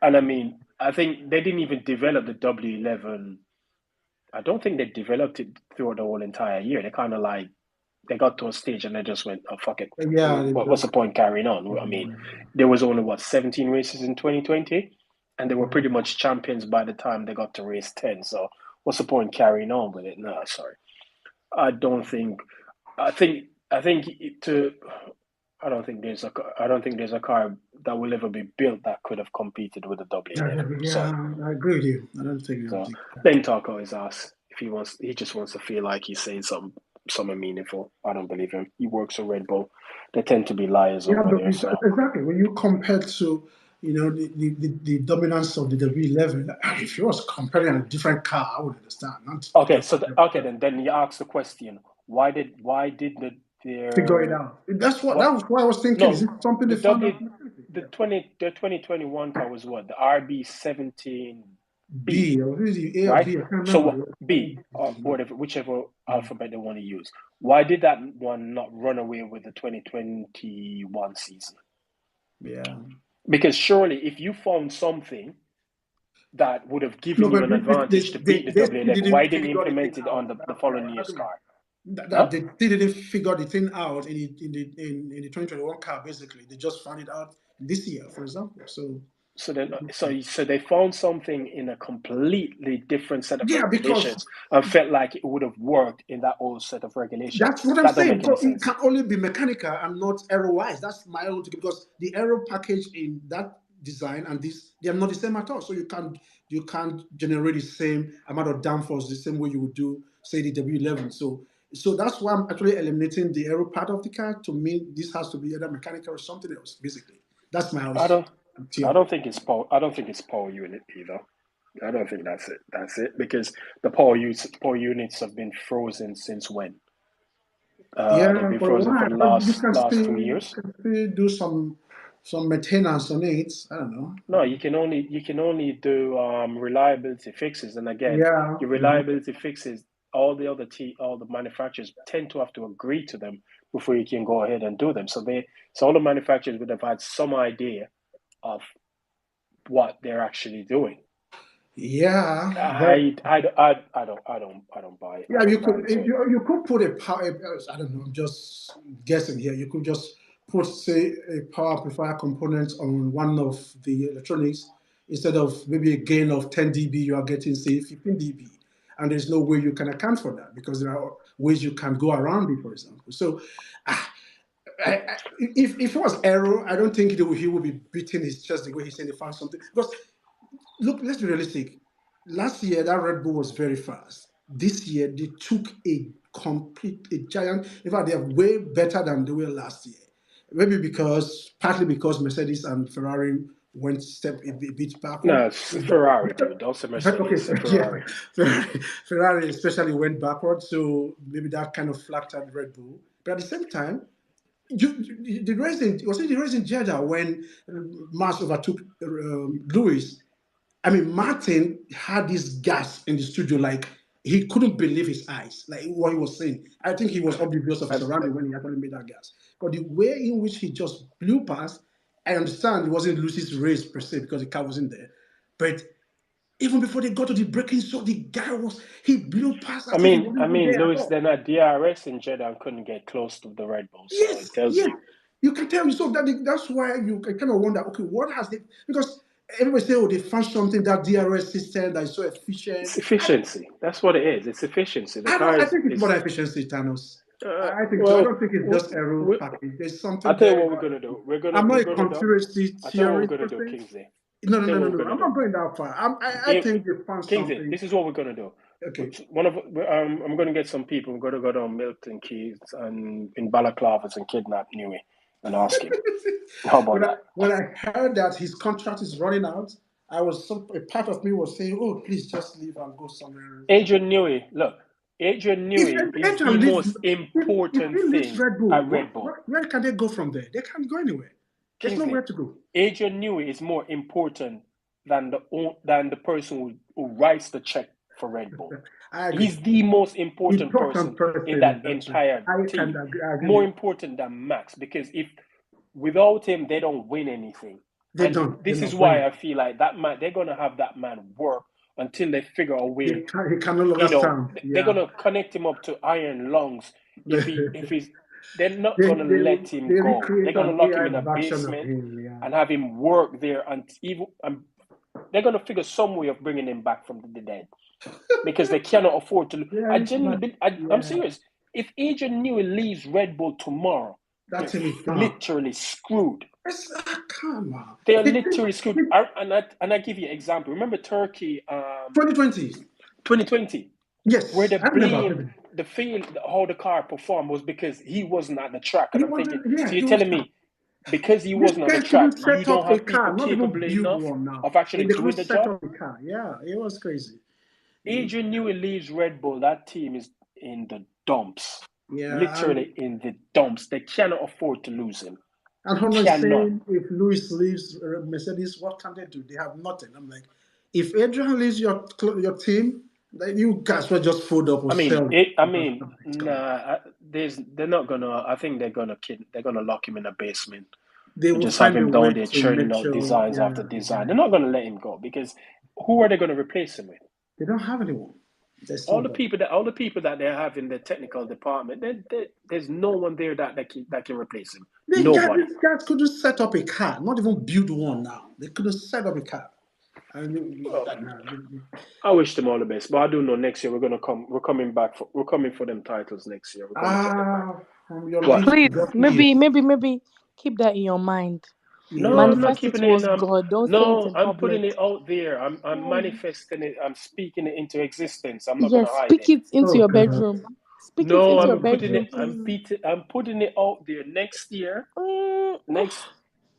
And I mean, I think they didn't even develop the W11. I don't think they developed it throughout the whole entire year. They kind of like, they got to a stage and they just went, oh, fuck it. Yeah, they What's the just. point carrying on? I mean, there was only, 17 races in 2020? And they were pretty much champions by the time they got to race 10. So what's the point carrying on with it? No, sorry. I don't think I think to I don't think there's a car that will ever be built that could have competed with the W11. Sorry. Yeah, I agree with you. I don't think. So let him talk out his ass. If he just wants to feel like he's saying something meaningful. I don't believe him. He works for Red Bull. They tend to be liars Yeah, over but there. So exactly when you compare to the dominance of the W11, if you was comparing a different car, I would understand. Not okay, just then you ask the question: why did the figure it their out. That what was what I was thinking. Is no it something the they found out? the 2021 car was what the RB17B, B or is it A or right? B? I can't So remember. what B or whatever, whichever alphabet they want to use. Why did that one not run away with the 2021 season? Yeah. Because surely, if you found something that would have No, given you but an advantage to beat the they still W11, why didn't didn't you figure the thing implement it on out. the That's following right. year's car? That Huh? they still didn't figure the thing out in the 2021 car. Basically, they just found it out this year, for example. So they found something in a completely different set of Yeah, because regulations and felt like it would have worked in that old set of regulations. that's what I'm That don't saying. make any So it sense. can only be mechanical and not aero wise. That's my own thing because the aero package in that design, and this they are not the same at all. So you can't generate the same amount of downforce the same way you would do, say, the W11. So that's why I'm actually eliminating the aero part of the car. To me, this has to be either mechanical or something else. Basically, that's my I house don't. I theory. don't think it's power. I don't think it's power unit either. I don't think that's it. That's it because the power units have been frozen since when? They've Yeah, been for a frozen for while, the but you last 2 years. can still do some maintenance on it. I don't know. No, you can only do reliability fixes, and again, Yeah. your reliability fixes, all the manufacturers tend to have to agree to them before you can go ahead and do them. So all the manufacturers would have had some idea of what they're actually doing. Yeah, but I don't buy it. yeah, I you don't buy could into it. you could put a power. I don't know. I'm just guessing here. You could just put, say, a power amplifier component on one of the electronics instead of maybe a gain of 10 dB. You are getting, say, 15 dB, and there's no way you can account for that because there are ways you can go around it. For example, so. ah, if it was Arrow, I don't think he would be beating his chest the way he's saying they found something. Because look, let's be realistic. Last year, that Red Bull was very fast. This year, they took a giant. In fact, they are way better than they were last year. Maybe partly because Mercedes and Ferrari went step a bit backward. No, it's Ferrari, dude. Don't say Okay, Mercedes. Say yeah, Ferrari. Ferrari especially went backward, so maybe that kind of flattered Red Bull. But at the same time, the race was it the race in Jeddah when Max overtook Lewis? I mean, Martin had this gas in the studio, like he couldn't believe his eyes, like what he was saying. I think he was oblivious of his And surroundings when he actually made that gas. But the way in which he just blew past, I understand it wasn't Lucy's race per se because the car wasn't there. But even before they got to the braking zone, the guy he blew past I as if he mean, wasn't I even mean, there at Lewis all. then had DRS in Jeddah and couldn't get close to the Red Bull, so it Yes, tells yes. you You can tell me. So that's why you can kind of wonder, okay, what has they, because everybody say, oh, they found something, that DRS system that is so efficient. it's efficiency. That's what it is. It's efficiency. The car I is think it's more is than efficiency, Thanos. I think so. I well. don't think it's We, just aero we, package. There's I'll something tell you there. what we're gonna do. I'm not We're a gonna do. conspiracy I'll tell you what we're theorist gonna per do, se. Kingsley. No, I'll no, tell no, you no, what we're no. gonna I'm do. not going that far. I If, think they found Kingsley, something. this is what we're gonna do. Okay. I'm gonna get some people. We're gonna go down Milton Keys and in Balaclavas and kidnap Newey and ask him. How about that? When I heard that his contract is running out, a part of me was saying, "Oh, please just leave and go somewhere else." Adrian Newey, look, Adrian Newey If is the Angel leaves, most if important he leaves thing Red Bull, at Red Bull. where can they go from there? They can't go anywhere. There's Kingsley, nowhere to go. Adrian Newey is more important than the person who writes the check for Red Bull. I agree. He's the most important Important person in that person. That's right. entire I can team. agree. I agree More with you. important than Max, because if without him they don't win anything. They And don't. They're this is not why winning. I feel like that man, they're gonna have that man work until they figure a way. He can no longer stand. They're Yeah. gonna connect him up to iron lungs. If he's, they're not gonna let him They go. They're recreate gonna an lock him AI in a version of basement him. Yeah. and have him work there, and even they're gonna figure some way of bringing him back from the dead because they cannot afford to. Yeah. I genuinely, I'm Yeah. serious. If Adrian Newey leaves Red Bull tomorrow, That they're team is gone. literally screwed. Come on. They are literally screwed. And I give you an example. Remember Turkey, 2020. 2020, where Yes, they I blame remember. the field, how the car performed was because he wasn't at the track. And He I'm thinking, wasn't. Yeah, so you're he was. telling me because he These wasn't on the guys track, couldn't you set don't up a have people car, not even capable build enough one now. of actually They couldn't doing the set job? up a car. Yeah, it was crazy. Adrian Newey leaves Red Bull. That team is in the dumps. Yeah, Literally in the dumps. They cannot afford to lose him. and Honda is Cannot. saying if Lewis leaves Mercedes, what can they do? They have nothing. I'm like, if Adrian leaves your team, then you guys will just fold up or sell. They're not gonna. I think they're gonna lock him in a basement They and will just have find a him way down there to churning make out sure. designs after Yeah, design. They're not gonna let him go because who are they gonna replace him with? they don't have anyone. There's All the nobody. people that they have in the technical department, there's no one there that can replace him. These Nobody. guys couldn't set up a car, not even build one now. They couldn't set up a car. Well, I wish them all the best, but I do know next year we're gonna come. We're coming back. We're coming for them titles next year. We're gonna get them back. from your What? lips to Please, God's maybe, ears. maybe, maybe keep that in your mind. No, I'm not Manifest it keeping it in. towards God. Don't say it No, in I'm public. putting it out there. I'm Oh, manifesting it. I'm speaking it into existence. I'm not gonna yes, hide speak it. it into Oh your God. bedroom. Speak it No, into your I'm putting bedroom, it. please. I'm putting it out there. Next year, Mm, next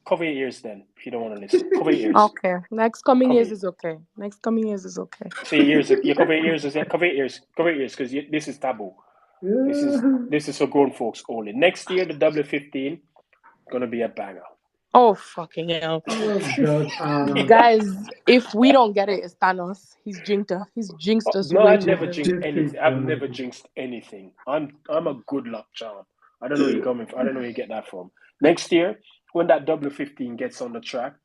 cover your ears. Then, if you don't want to listen, cover your ears. okay. Next coming Cover years it. is okay. Next coming years is okay. So your ears. You cover your ears. Cover your ears. Cover your ears because this is taboo. This is for grown folks only. Next year, the W15 gonna be a banger. Oh fucking hell. Oh God, Anna. Guys, if we don't get it, it's Thanos. He's jinxed us No, way I too never early. jinxed Jinx anything. it, I've never jinxed anything. I'm a good luck charm. I don't know where you're coming from. I don't know where you get that from. Next year, when that W15 gets on the track,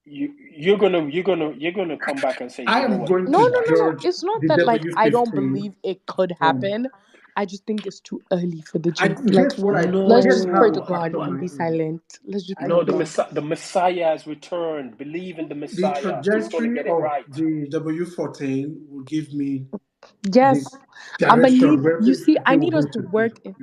you're gonna come back and say, I you know am what? going No, to no, no, no. judge It's not the that like I don't W15 believe it could from. happen. I just think it's too early for the I jinx. Like, guess what I let's guess just how pray it to will No, God factor and my be in. silent. Let's just I pray to no. guess God. The Messiah has returned. Believe in the the Messiah. He's gonna trajectory get it of right. the W14 will give me the Yes, I believe. direction where You see, I they will need us go to to. work in.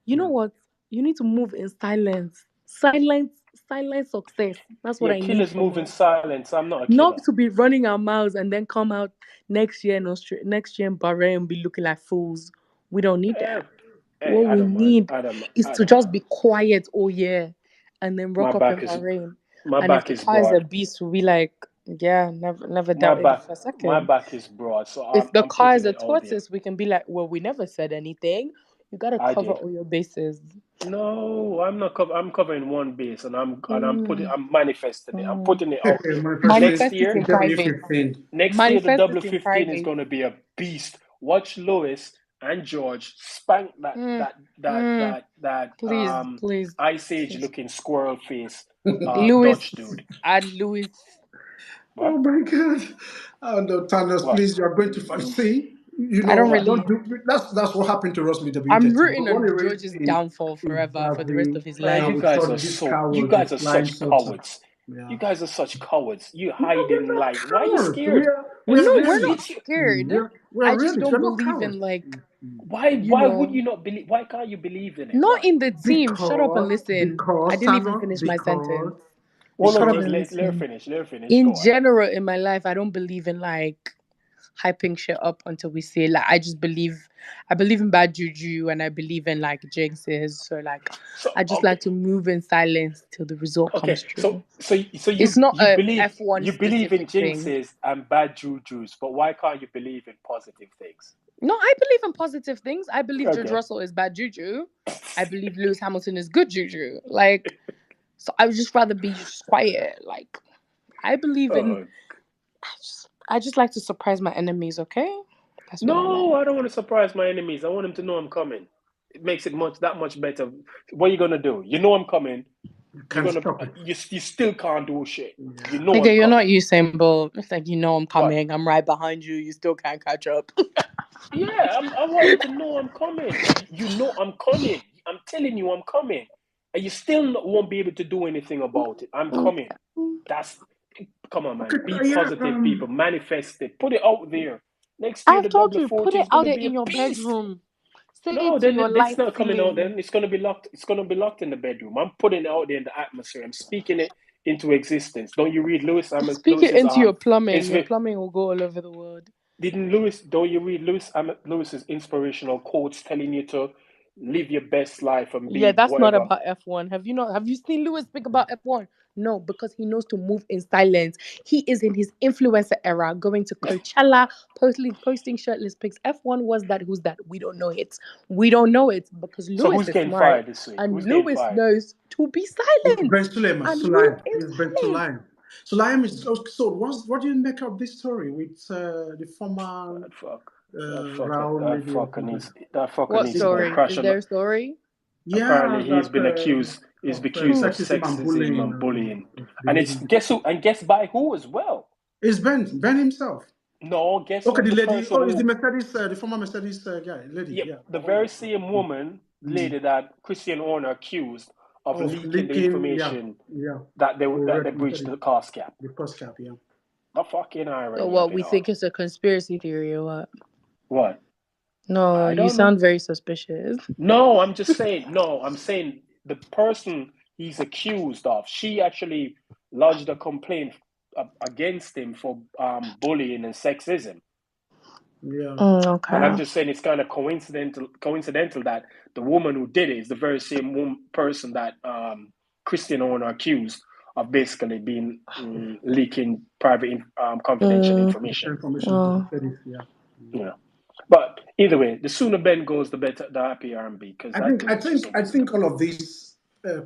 You know Yeah. what? You need to move in silence. Silence, silent success. That's what Yeah, I need killers from move in us. silence. I'm not a Not killer. to be running our mouths and then come out next year in next year in Bahrain and be looking like fools. We don't need Eh, that. hey, What I we don't mind. need is I to don't just mind. be quiet all year and then My rock up in back is Bahrain. my And if back the is car is a broad. beast, we'll be like, yeah, never My doubted it back for a my second. back is broad. So If the I'm car is putting a it out there. tortoise, we can be like, well, we never said anything. You gotta I cover did. all your bases. No, I'm not. I'm covering one base, and Mm, I'm manifesting it. I'm mm. putting it out there. Manifesting Next Manifest it the year, in private. W15. the Manifest it in W15 is private. going to be a beast. Watch Lewis and George spank Mm, mm. that Please, please, Ice Age please. looking squirrel face Lewis Dutch dude. and Lewis. Oh What? my God. Oh no, Thanos, What? please, you're going to see. You I don't know, What? don't really. do that's what happened to us with I'm W13. rooting But what on we really George's did downfall is forever that for the rest of his Man, life. you we guys are thought this so car you was a guys are flying such saucer. cowards. Yeah. You guys are such cowards. You No, hiding we're not like why are you cowards. We scared? are we It's are No, it's we're really not it's scared. we're I just really don't we're not believe cowards. in like, why would you not believe why can't you believe in it? not Why? in the team. Shut up and listen. I didn't even Thanos, finish my sentence. Hold Shut on, up because and let her listen. finish. Let her finish. In Go on. general, in my life, I don't believe in like hyping shit up until we see it. Like I believe in bad juju and I believe in like jinxes. So like So I just okay, like to move in silence till the result okay. comes true. So It's not you a believe F1 in specific thing. jinxes and bad jujus, but why can't you believe in positive things? No, I believe in positive things. I believe George Okay. Russell is bad juju. I believe Lewis Hamilton is good juju. Like, so I would just rather be just quiet. Like, I believe in. Oh I just like to surprise my enemies. Okay, that's what I no, like. I don't want to surprise my enemies. I want them to know I'm coming. It makes it much better. What are you gonna do? You know I'm coming. you You're can't gonna stop it. you still can't do shit. You Yeah. know I'm Nigga, you're not coming. Usain Bolt. It's like you know I'm What? coming. I'm right behind you. You still can't catch up. Yeah, I want you to know I'm coming. You know I'm coming. I'm telling you I'm coming. And you still won't be able to do anything about it. I'm coming. That's come on, Okay, man. Be yeah. positive, people. Manifest it. Put it out there. Next year, I've the told double you, put 40 it is out gonna there be in a your beast. bedroom. Say No, it to then your it's life not coming out. ceiling. Then it's gonna be locked. It's gonna be locked in the bedroom. I'm putting it out there in the atmosphere. I'm speaking it into existence. Don't you read Lewis? Speak it Lewis's into your plumbing. Your inspira- plumbing will go all over the world. didn't Lewis? Don't you read Lewis's inspirational quotes telling you to live your best life and Yeah, be that's not whatever? about F1. Have you seen Lewis speak about F1? No, because he knows to move in silence. He is in his influencer era, going to Coachella, posting shirtless pics. F1 was that, who's that? We don't know it. We don't know it because So Lewis who's is getting smart. fired this week? And Who's getting Lewis fired? knows to be It's silent Ben Suleiman. and move Sulaim. in It's Ben silence. Sulaim. Sulaim is so. What do you make of this story with the former That fuck. Raul lady or something? That fucker What needs to Big go boy. story? crash Is on. there a story? Yeah, Apparently, he's that been accused. He's been of accused of sexism and sexism bullying and bullying, of the and it's lady. guess who? And guess by who as well? It's Ben himself. No, guess Okay, who's the the lady. person Oh, it's the who? Mercedes, the former Mercedes guy, lady. Yep, Yeah, the what very is same it? woman, Mm. lady that Christian Horner accused of Of leaking the leaking. Yeah, information yeah. that they Correct, breached Mercedes. the cost cap. The cost cap. Yeah. The fucking So irony of what, it we all. think it's a conspiracy theory or what? What? No, I you don't know. sound very suspicious. No, I'm just saying. No, I'm saying the person he's accused of. She actually lodged a complaint against him for bullying and sexism. Yeah. Okay. And I'm just saying it's kind of coincidental that the woman who did it is the very same person that Christian Horner accused of basically being leaking private confidential information. Information. Yeah. You know, but either way, the sooner Ben goes, the better, the happier I'm be, because I think all of these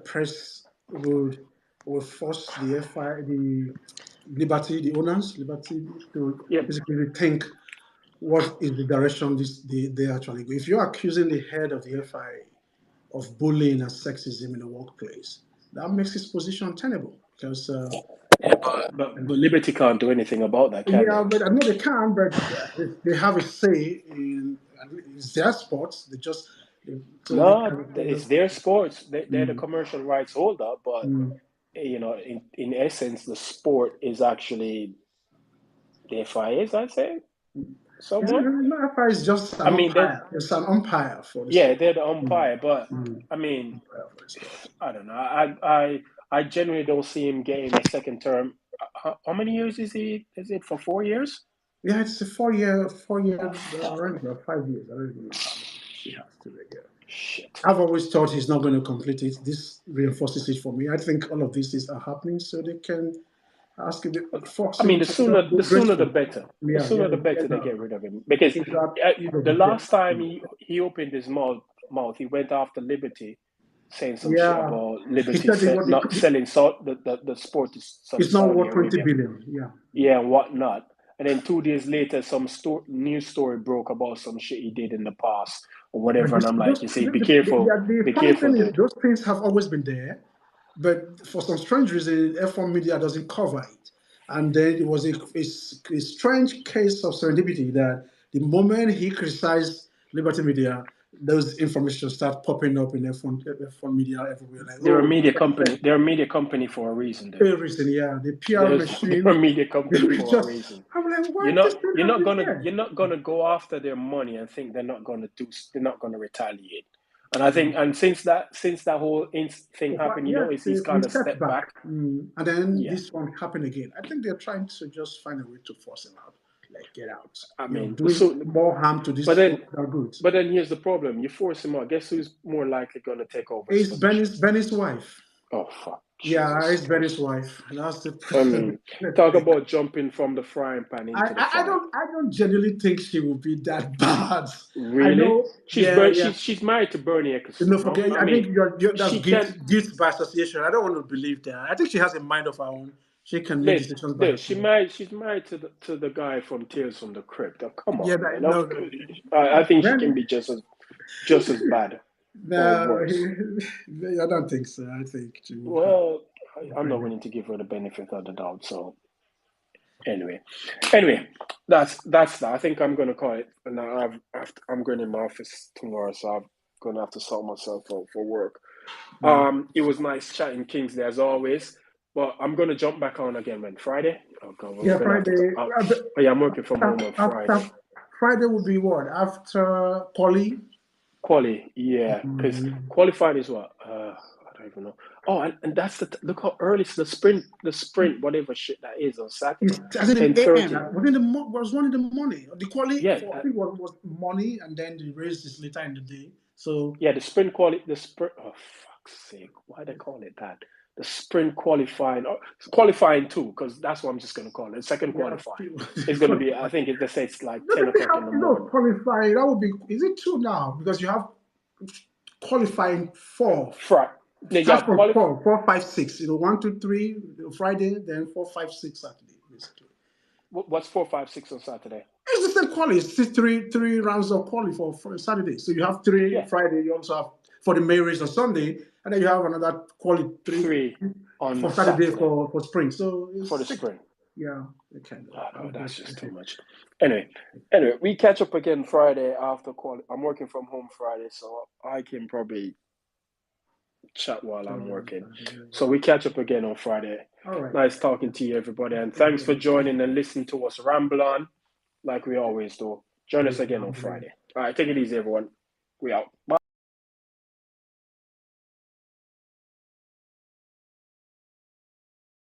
press will force the FI, the the owners, Liberty, to basically think what is the direction they actually go. If you're accusing the head of the FI of bullying and sexism in the workplace, that makes his position tenable because. But Liberty can't do anything about that, can Yeah, they? but I know they can, but they have a say in it's their sports. No, it's their sports. They're the commercial rights holder, but you know, in essence, the sport is actually the FIA's, I'd say, somewhat. It's just an umpire. It's an umpire for the sport. They're the umpire, but I mean, I don't know. I generally don't see him getting a second term. How many years is he? Is it for 4 years? Yeah, it's a 4 year arrangement, 5 years. I don't even know how much he has to get. Shit. I've always thought he's not going to complete it. This reinforces it for me. I think all of these things are happening so they can ask him. I mean, the sooner the better. The sooner the better they get rid of him. Because the last time he opened his mouth, he went after Liberty, saying some shit about Liberty not selling the sport to it's not worth 20 billion. Yeah, and whatnot. And then 2 days later, some news story broke about some shit he did in the past or whatever. And I'm like, you see, be careful. Be careful, dude. Those things have always been there, but for some strange reason, F1 media doesn't cover it. And then it was a strange case of serendipity that the moment he criticized Liberty Media, those information start popping up in F1 media everywhere. Like, they're a media company. They're a media company for a reason. A reason, yeah. The PR machine. They're a media company for a reason. I'm like, why you're not gonna go after their money and think they're not gonna retaliate. And I think, and since that whole thing happened, he's kind of stepped back. And then this one happened again. I think they're trying to just find a way to force him out. Like, get out. I mean, doing more harm to this. But then here's the problem: you force him out. Guess who's more likely going to take over? It's Benny's wife. Oh fuck! Yeah, Jesus it's Benny's wife. That's the. I mean, talk about jumping from the frying pan into the fire. I don't genuinely think she will be that bad. Really? I know, she's married to Bernie Ecclestone. No, forget. I think that's guilt by association. I don't want to believe that. I think she has a mind of her own. She can make decisions by herself. She's married to the guy from Tales from the Crypt. Oh, come on, yeah, man. No. I think she can be just as bad. No, I don't think so. I think. Well, I'm not willing to give her the benefit of the doubt. So, anyway, that's that. I think I'm going to call it. And I'm going in my office tomorrow, so I'm going to have to sort myself out for work. It was nice chatting Kingsley as always. But I'm going to jump back on again when Friday. Oh God, Friday. I'm working from home on Friday. Friday will be what after quali, yeah, because qualifying is what I don't even know. Oh, and that's look how early it's the sprint, whatever shit that is on Saturday. It's 10:30. Was one in the morning. The quali, I think was morning, and then the race is later in the day. So the sprint quali, Oh fuck's sake, why they call it that? The sprint qualifying, qualifying 2, because that's what I'm just going to call it. Second qualifying. It's going to be, I think they say it's like 10 o'clock in the morning. Qualifying, that would be, is it 2 now? Because you have qualifying 4. Friday. Yeah, 4, 5, 6. 1, 2, 3 Friday, then 4, 5, 6 Saturday, basically. What's 4, 5, 6 on Saturday? It's the same quali. It's 3 rounds of quali for Saturday. So you have 3 Friday. You also have for the main race on Sunday. And then you have another quali 3 on for Saturday for spring. So it's for the spring. Yeah. Okay. No, that's just too much. Anyway, we catch up again Friday after quali. I'm working from home Friday, so I can probably chat while I'm working. So we catch up again on Friday. All right. Nice talking to you, everybody, and thanks for joining and listening to us ramble on like we always do. Join us again on Friday. All right, take it easy, everyone. We out. Bye.